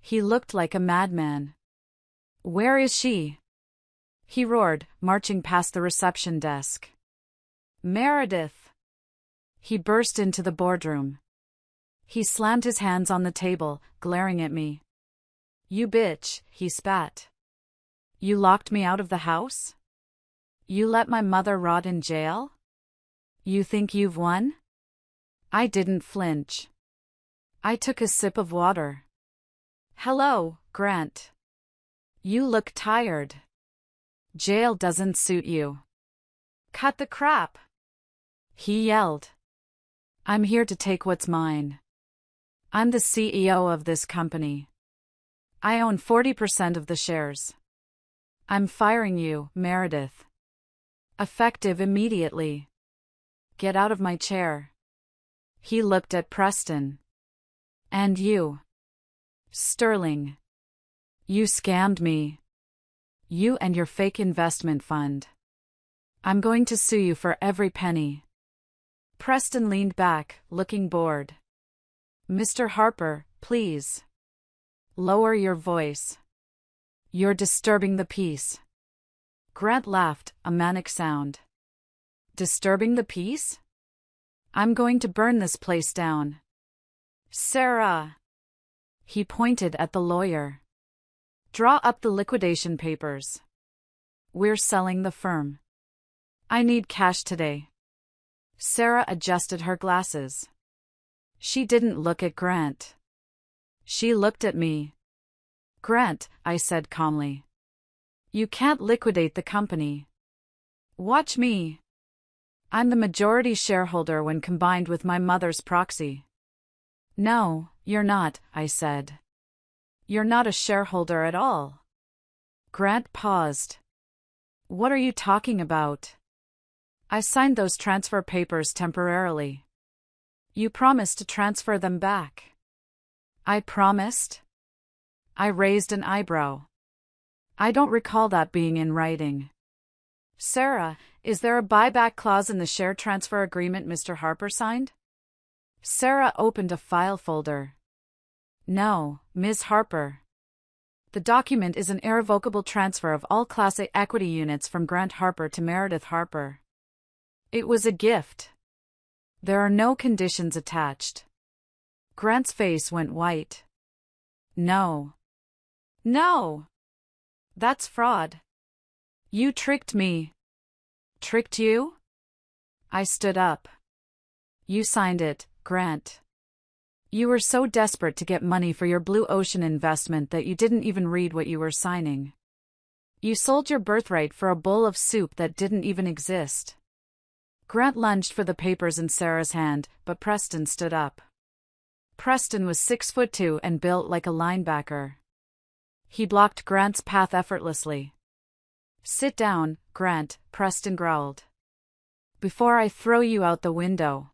He looked like a madman. "Where is she?" he roared, marching past the reception desk. "Meredith!" He burst into the boardroom. He slammed his hands on the table, glaring at me. "You bitch," he spat. "You locked me out of the house? You let my mother rot in jail? You think you've won?" I didn't flinch. I took a sip of water. "Hello, Grant. You look tired. Jail doesn't suit you. Cut the crap," he yelled. "I'm here to take what's mine. I'm the CEO of this company. I own 40% of the shares. I'm firing you, Meredith. Effective immediately. Get out of my chair." He looked at Preston. "And you, Sterling. You scammed me. You and your fake investment fund. I'm going to sue you for every penny." Preston leaned back, looking bored. "Mr. Harper, please. Lower your voice. You're disturbing the peace." Grant laughed, a manic sound. "Disturbing the peace? I'm going to burn this place down." "Sarah!" He pointed at the lawyer. "Draw up the liquidation papers. We're selling the firm. I need cash today." Sarah adjusted her glasses. She didn't look at Grant. She looked at me. "Grant," I said calmly. "You can't liquidate the company. Watch me. I'm the majority shareholder when combined with my mother's proxy." "No, you're not," I said. "You're not a shareholder at all." Grant paused. "What are you talking about?" "I signed those transfer papers temporarily. You promised to transfer them back. I promised? I raised an eyebrow. I don't recall that being in writing. Sarah, is there a buyback clause in the share transfer agreement Mr. Harper signed? Sarah opened a file folder. No, Ms. Harper. The document is an irrevocable transfer of all Class A equity units from Grant Harper to Meredith Harper. It was a gift. There are no conditions attached. Grant's face went white. No. No! That's fraud. You tricked me. Tricked you? I stood up. You signed it, Grant. You were so desperate to get money for your Blue Ocean investment that you didn't even read what you were signing. You sold your birthright for a bowl of soup that didn't even exist. Grant lunged for the papers in Sarah's hand, but Preston stood up. Preston was 6'2" and built like a linebacker. He blocked Grant's path effortlessly. Sit down, Grant, Preston growled. Before I throw you out the window.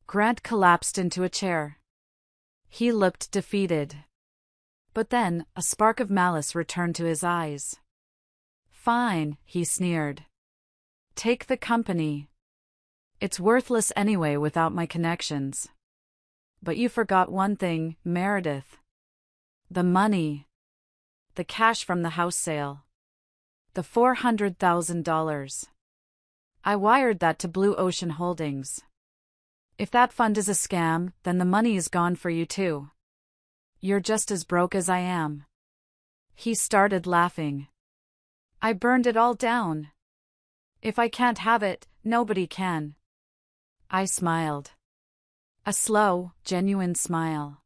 Grant collapsed into a chair. He looked defeated. But then, a spark of malice returned to his eyes. Fine, he sneered. Take the company. It's worthless anyway without my connections. But you forgot one thing, Meredith. The money. The cash from the house sale. The $400,000. I wired that to Blue Ocean Holdings. If that fund is a scam, then the money is gone for you too. You're just as broke as I am. He started laughing. I burned it all down. If I can't have it, nobody can. I smiled. A slow, genuine smile.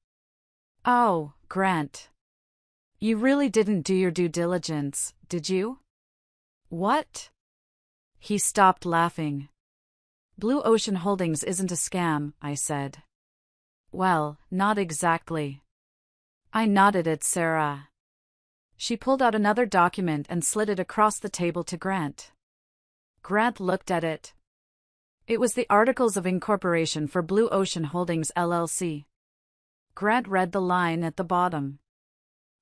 Oh, Grant. You really didn't do your due diligence, did you? What? He stopped laughing. Blue Ocean Holdings isn't a scam, I said. Well, not exactly. I nodded at Sarah. She pulled out another document and slid it across the table to Grant. Grant looked at it. It was the Articles of Incorporation for Blue Ocean Holdings LLC. Grant read the line at the bottom.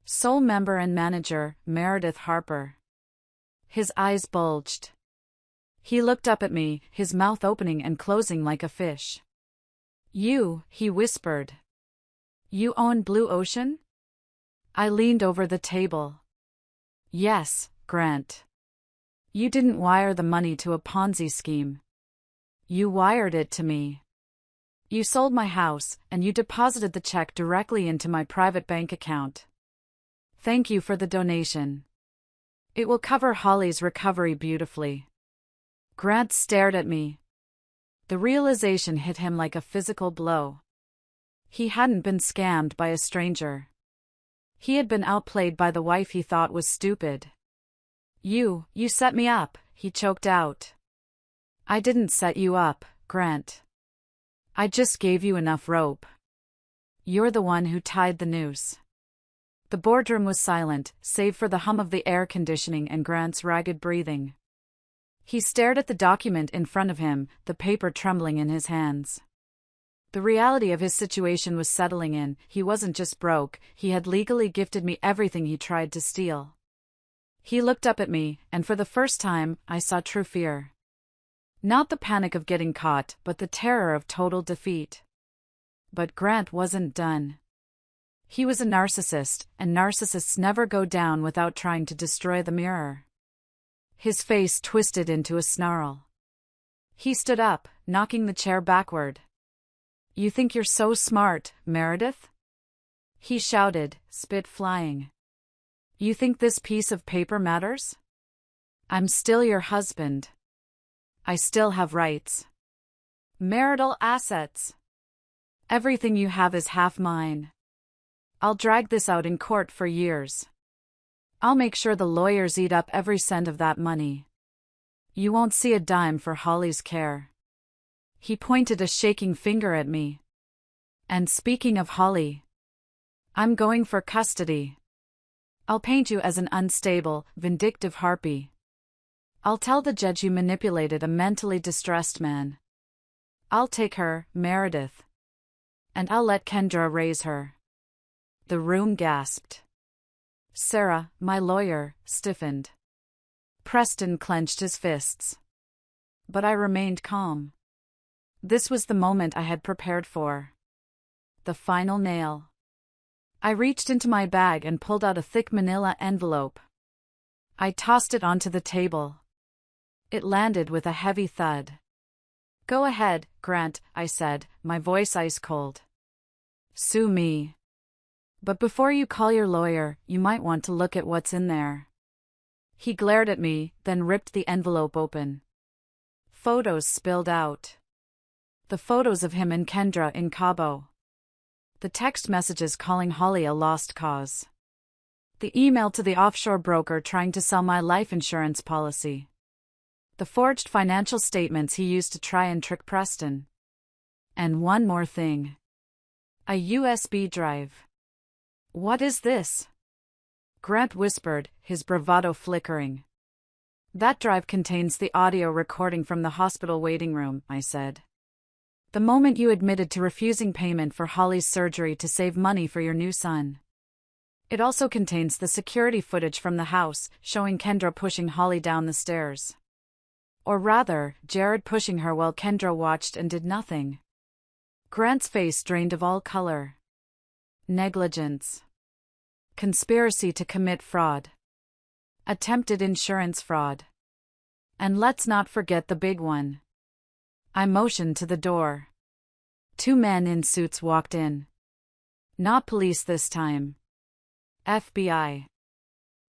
Sole member and manager, Meredith Harper. His eyes bulged. He looked up at me, his mouth opening and closing like a fish. You, he whispered. You own Blue Ocean? I leaned over the table. Yes, Grant. You didn't wire the money to a Ponzi scheme. You wired it to me. You sold my house, and you deposited the check directly into my private bank account. Thank you for the donation. It will cover Holly's recovery beautifully. Grant stared at me. The realization hit him like a physical blow. He hadn't been scammed by a stranger. He had been outplayed by the wife he thought was stupid. You set me up, he choked out. I didn't set you up, Grant. I just gave you enough rope. You're the one who tied the noose. The boardroom was silent, save for the hum of the air conditioning and Grant's ragged breathing. He stared at the document in front of him, the paper trembling in his hands. The reality of his situation was settling in. He wasn't just broke, he had legally gifted me everything he tried to steal. He looked up at me, and for the first time, I saw true fear. Not the panic of getting caught, but the terror of total defeat. But Grant wasn't done. He was a narcissist, and narcissists never go down without trying to destroy the mirror. His face twisted into a snarl. He stood up, knocking the chair backward. You think you're so smart, Meredith? He shouted, spit flying. You think this piece of paper matters? I'm still your husband. I still have rights. Marital assets. Everything you have is half mine. I'll drag this out in court for years. I'll make sure the lawyers eat up every cent of that money. You won't see a dime for Holly's care. He pointed a shaking finger at me. And speaking of Holly, I'm going for custody. I'll paint you as an unstable, vindictive harpy. I'll tell the judge you manipulated a mentally distressed man. I'll take her, Meredith. And I'll let Kendra raise her. The room gasped. Sarah, my lawyer, stiffened. Preston clenched his fists. But I remained calm. This was the moment I had prepared for. The final nail. I reached into my bag and pulled out a thick manila envelope. I tossed it onto the table. It landed with a heavy thud. Go ahead, Grant, I said, my voice ice cold. Sue me. But before you call your lawyer, you might want to look at what's in there. He glared at me, then ripped the envelope open. Photos spilled out. The photos of him and Kendra in Cabo. The text messages calling Holly a lost cause. The email to the offshore broker trying to sell my life insurance policy. The forged financial statements he used to try and trick Preston. And one more thing. A USB drive. What is this? Grant whispered, his bravado flickering. That drive contains the audio recording from the hospital waiting room, I said. The moment you admitted to refusing payment for Holly's surgery to save money for your new son. It also contains the security footage from the house, showing Kendra pushing Holly down the stairs. Or rather, Jared pushing her while Kendra watched and did nothing. Grant's face drained of all color. Negligence. Conspiracy to commit fraud. Attempted insurance fraud. And let's not forget the big one. I motioned to the door. 2 men in suits walked in. Not police this time. FBI.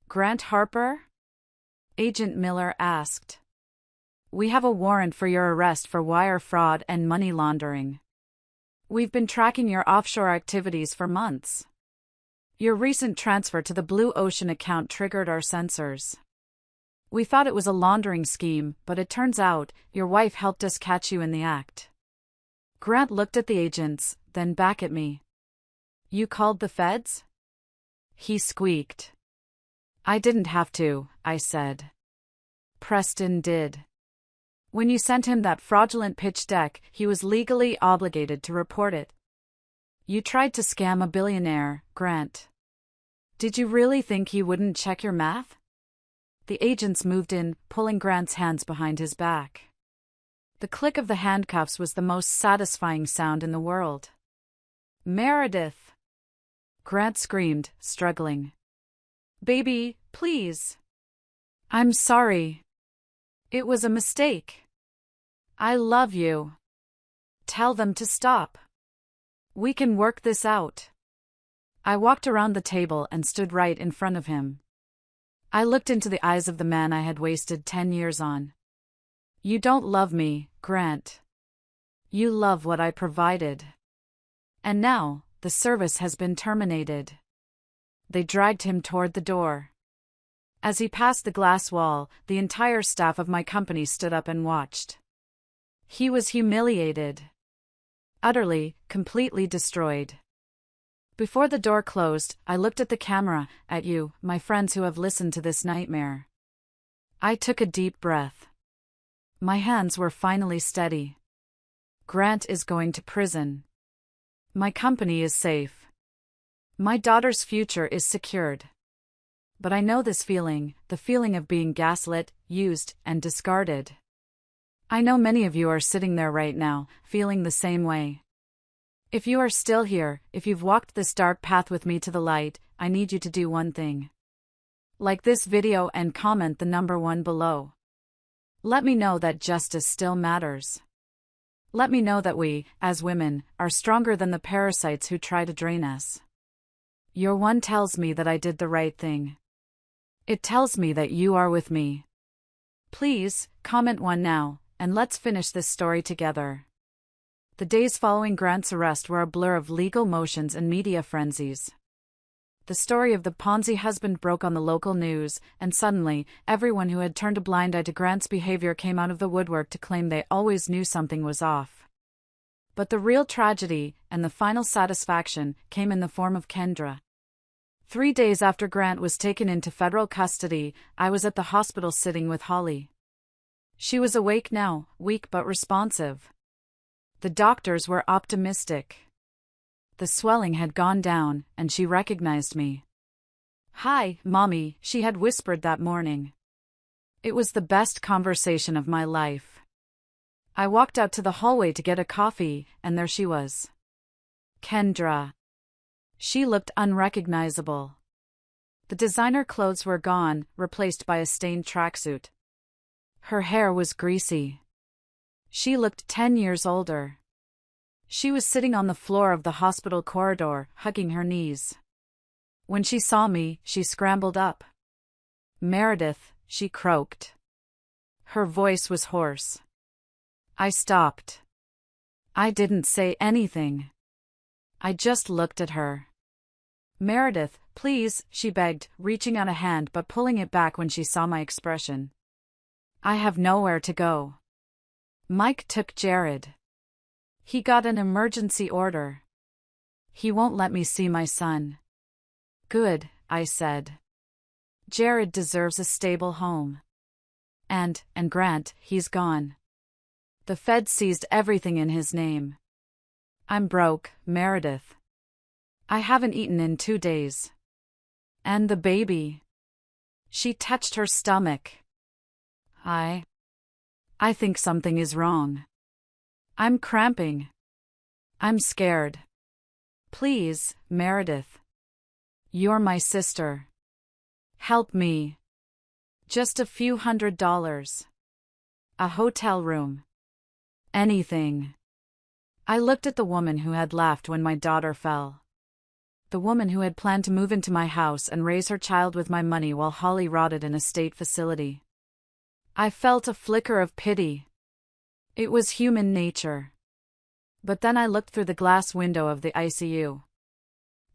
Grant Harper? Agent Miller asked. We have a warrant for your arrest for wire fraud and money laundering. We've been tracking your offshore activities for months. Your recent transfer to the Blue Ocean account triggered our sensors. We thought it was a laundering scheme, but it turns out, your wife helped us catch you in the act. Grant looked at the agents, then back at me. You called the feds? He squeaked. I didn't have to, I said. Preston did. When you sent him that fraudulent pitch deck, he was legally obligated to report it. You tried to scam a billionaire, Grant. Did you really think he wouldn't check your math? The agents moved in, pulling Grant's hands behind his back. The click of the handcuffs was the most satisfying sound in the world. Meredith! Grant screamed, struggling. Baby, please. I'm sorry. It was a mistake. I love you. Tell them to stop. We can work this out. I walked around the table and stood right in front of him. I looked into the eyes of the man I had wasted 10 years on. You don't love me, Grant. You love what I provided. And now, the service has been terminated. They dragged him toward the door. As he passed the glass wall, the entire staff of my company stood up and watched. He was humiliated. Utterly, completely destroyed. Before the door closed, I looked at the camera, at you, my friends who have listened to this nightmare. I took a deep breath. My hands were finally steady. Grant is going to prison. My company is safe. My daughter's future is secured. But I know this feeling, the feeling of being gaslit, used, and discarded. I know many of you are sitting there right now, feeling the same way. If you are still here, if you've walked this dark path with me to the light, I need you to do one thing. Like this video and comment the number 1 below. Let me know that justice still matters. Let me know that we, as women, are stronger than the parasites who try to drain us. Your one tells me that I did the right thing. It tells me that you are with me. Please, comment 1 now, and let's finish this story together. The days following Grant's arrest were a blur of legal motions and media frenzies. The story of the Ponzi husband broke on the local news, and suddenly, everyone who had turned a blind eye to Grant's behavior came out of the woodwork to claim they always knew something was off. But the real tragedy, and the final satisfaction, came in the form of Kendra. 3 days after Grant was taken into federal custody, I was at the hospital sitting with Holly. She was awake now, weak but responsive. The doctors were optimistic. The swelling had gone down, and she recognized me. "Hi, Mommy," she had whispered that morning. It was the best conversation of my life. I walked out to the hallway to get a coffee, and there she was. Kendra. She looked unrecognizable. The designer clothes were gone, replaced by a stained tracksuit. Her hair was greasy. She looked 10 years older. She was sitting on the floor of the hospital corridor, hugging her knees. When she saw me, she scrambled up. "Meredith," she croaked. Her voice was hoarse. I stopped. I didn't say anything. I just looked at her. "Meredith, please," she begged, reaching out a hand but pulling it back when she saw my expression. "I have nowhere to go." Mike took Jared. He got an emergency order. He won't let me see my son. "Good," I said. "Jared deserves a stable home. And Grant, he's gone. The Fed seized everything in his name. I'm broke, Meredith. I haven't eaten in 2 days. And the baby." She touched her stomach. I think something is wrong. I'm cramping. I'm scared. Please, Meredith. You're my sister. Help me. Just a few $100s. A hotel room. Anything. I looked at the woman who had laughed when my daughter fell. The woman who had planned to move into my house and raise her child with my money while Holly rotted in a state facility. I felt a flicker of pity. It was human nature. But then I looked through the glass window of the ICU.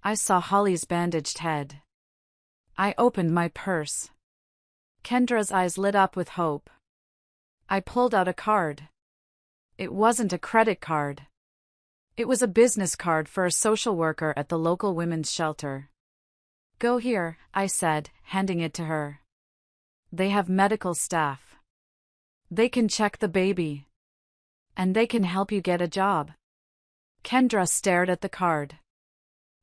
I saw Holly's bandaged head. I opened my purse. Kendra's eyes lit up with hope. I pulled out a card. It wasn't a credit card. It was a business card for a social worker at the local women's shelter. "Go here," I said, handing it to her. "They have medical staff. They can check the baby. And they can help you get a job." Kendra stared at the card.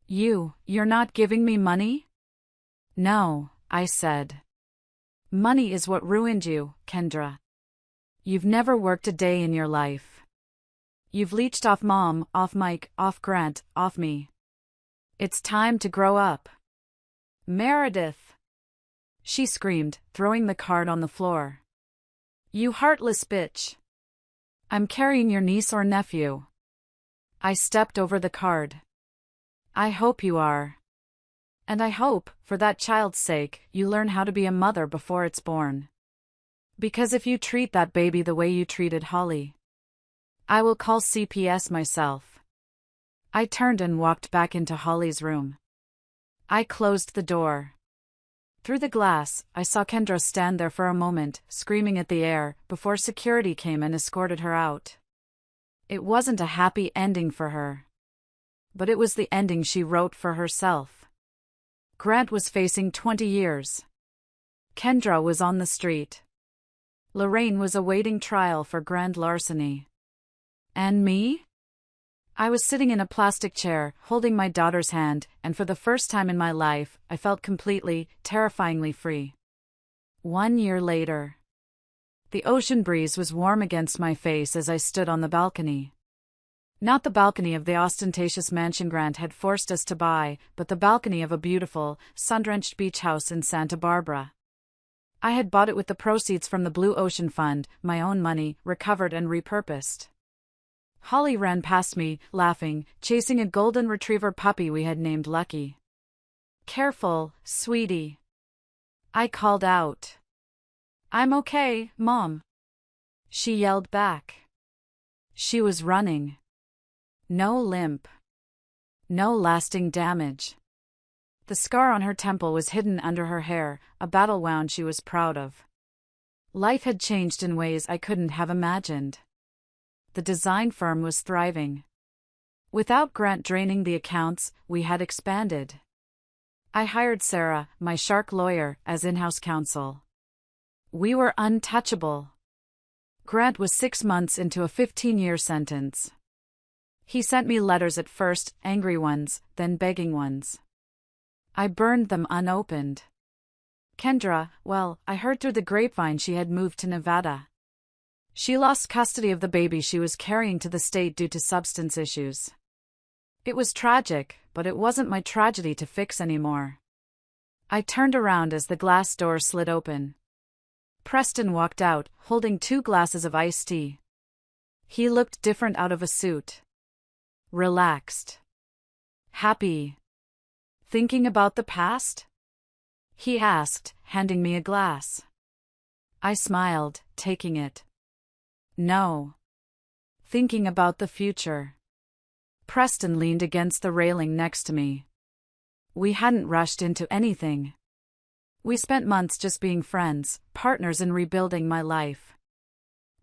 You're not giving me money?" "No," I said. "Money is what ruined you, Kendra. You've never worked a day in your life. You've leeched off Mom, off Mike, off Grant, off me. It's time to grow up." "Meredith!" she screamed, throwing the card on the floor. "You heartless bitch. I'm carrying your niece or nephew." I stepped over the card. "I hope you are. And I hope, for that child's sake, you learn how to be a mother before it's born. Because if you treat that baby the way you treated Holly, I will call CPS myself." I turned and walked back into Holly's room. I closed the door. Through the glass, I saw Kendra stand there for a moment, screaming at the air, before security came and escorted her out. It wasn't a happy ending for her. But it was the ending she wrote for herself. Grant was facing 20 years. Kendra was on the street. Lorraine was awaiting trial for grand larceny. And me? I was sitting in a plastic chair, holding my daughter's hand, and for the first time in my life, I felt completely, terrifyingly free. 1 year later. The ocean breeze was warm against my face as I stood on the balcony. Not the balcony of the ostentatious mansion Grant had forced us to buy, but the balcony of a beautiful, sun-drenched beach house in Santa Barbara. I had bought it with the proceeds from the Blue Ocean Fund, my own money, recovered and repurposed. Holly ran past me, laughing, chasing a golden retriever puppy we had named Lucky. "Careful, sweetie," I called out. "I'm okay, Mom," she yelled back. She was running. No limp. No lasting damage. The scar on her temple was hidden under her hair, a battle wound she was proud of. Life had changed in ways I couldn't have imagined. The design firm was thriving. Without Grant draining the accounts, we had expanded. I hired Sarah, my shark lawyer, as in-house counsel. We were untouchable. Grant was 6 months into a 15-year sentence. He sent me letters at first, angry ones, then begging ones. I burned them unopened. Kendra, well, I heard through the grapevine she had moved to Nevada. She lost custody of the baby she was carrying to the state due to substance issues. It was tragic, but it wasn't my tragedy to fix anymore. I turned around as the glass door slid open. Preston walked out, holding 2 glasses of iced tea. He looked different out of a suit. Relaxed. Happy. Thinking about the past? He asked, handing me a glass. I smiled, taking it. No. Thinking about the future. Preston leaned against the railing next to me. We hadn't rushed into anything. We spent months just being friends, partners in rebuilding my life.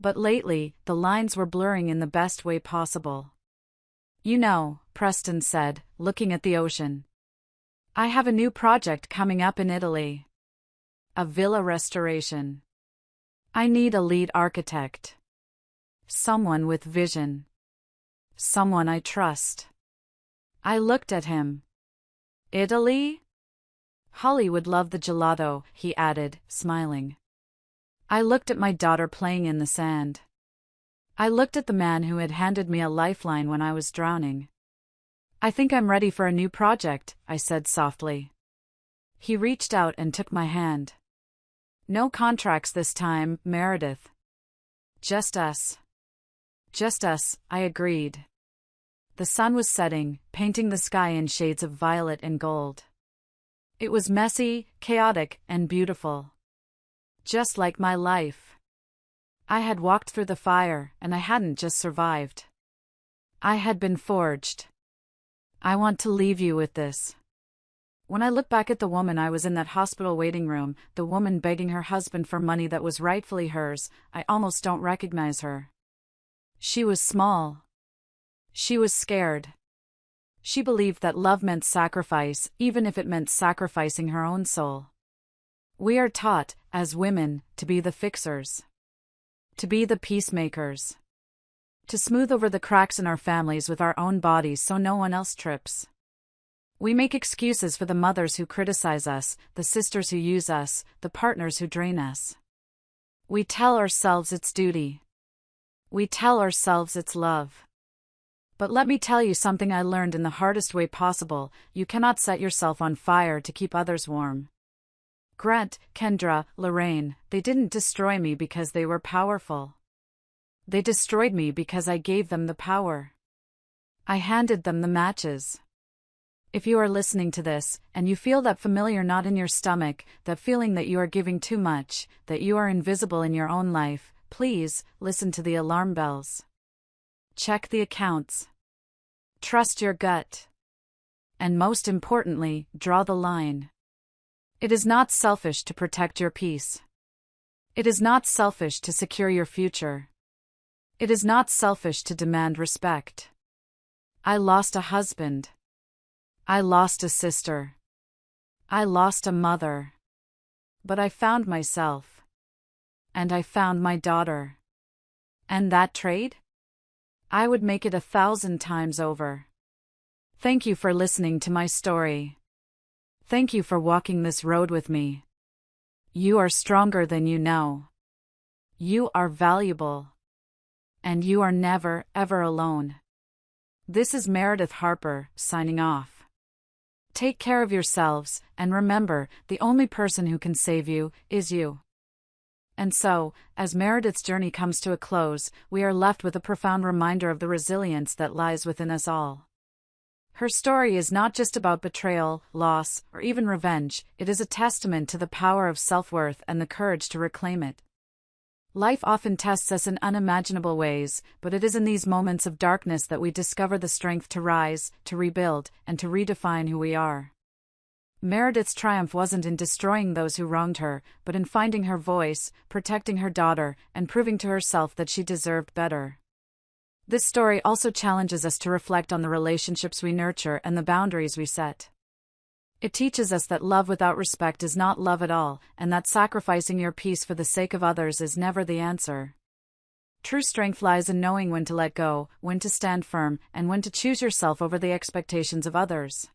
But lately, the lines were blurring in the best way possible. You know, Preston said, looking at the ocean. I have a new project coming up in Italy. A villa restoration. I need a lead architect. Someone with vision. Someone I trust. I looked at him. Italy? Holly would love the gelato, he added, smiling. I looked at my daughter playing in the sand. I looked at the man who had handed me a lifeline when I was drowning. I think I'm ready for a new project, I said softly. He reached out and took my hand. No contracts this time, Meredith. Just us. Just us, I agreed. The sun was setting, painting the sky in shades of violet and gold. It was messy, chaotic, and beautiful. Just like my life. I had walked through the fire, and I hadn't just survived. I had been forged. I want to leave you with this. When I look back at the woman I was in that hospital waiting room, the woman begging her husband for money that was rightfully hers, I almost don't recognize her. She was small. She was scared. She believed that love meant sacrifice, even if it meant sacrificing her own soul. We are taught, as women, to be the fixers. To be the peacemakers. To smooth over the cracks in our families with our own bodies so no one else trips. We make excuses for the mothers who criticize us, the sisters who use us, the partners who drain us. We tell ourselves it's duty. We tell ourselves it's love. But let me tell you something I learned in the hardest way possible: you cannot set yourself on fire to keep others warm. Grant, Kendra, Lorraine, they didn't destroy me because they were powerful. They destroyed me because I gave them the power. I handed them the matches. If you are listening to this, and you feel that familiar knot in your stomach, that feeling that you are giving too much, that you are invisible in your own life, please, listen to the alarm bells. Check the accounts. Trust your gut. And most importantly, draw the line. It is not selfish to protect your peace. It is not selfish to secure your future. It is not selfish to demand respect. I lost a husband. I lost a sister. I lost a mother. But I found myself. And I found my daughter. And that trade? I would make it 1,000 times over. Thank you for listening to my story. Thank you for walking this road with me. You are stronger than you know. You are valuable. And you are never, ever alone. This is Meredith Harper, signing off. Take care of yourselves, and remember, the only person who can save you is you. And so, as Meredith's journey comes to a close, we are left with a profound reminder of the resilience that lies within us all. Her story is not just about betrayal, loss, or even revenge. It is a testament to the power of self-worth and the courage to reclaim it. Life often tests us in unimaginable ways, but it is in these moments of darkness that we discover the strength to rise, to rebuild, and to redefine who we are. Meredith's triumph wasn't in destroying those who wronged her, but in finding her voice, protecting her daughter, and proving to herself that she deserved better. This story also challenges us to reflect on the relationships we nurture and the boundaries we set. It teaches us that love without respect is not love at all, and that sacrificing your peace for the sake of others is never the answer. True strength lies in knowing when to let go, when to stand firm, and when to choose yourself over the expectations of others.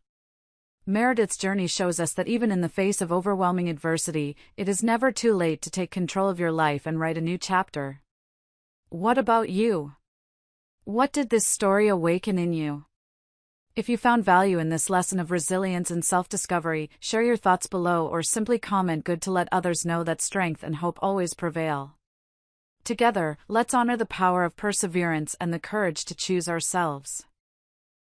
Meredith's journey shows us that even in the face of overwhelming adversity, it is never too late to take control of your life and write a new chapter. What about you? What did this story awaken in you? If you found value in this lesson of resilience and self-discovery, share your thoughts below or simply comment good to let others know that strength and hope always prevail. Together, let's honor the power of perseverance and the courage to choose ourselves.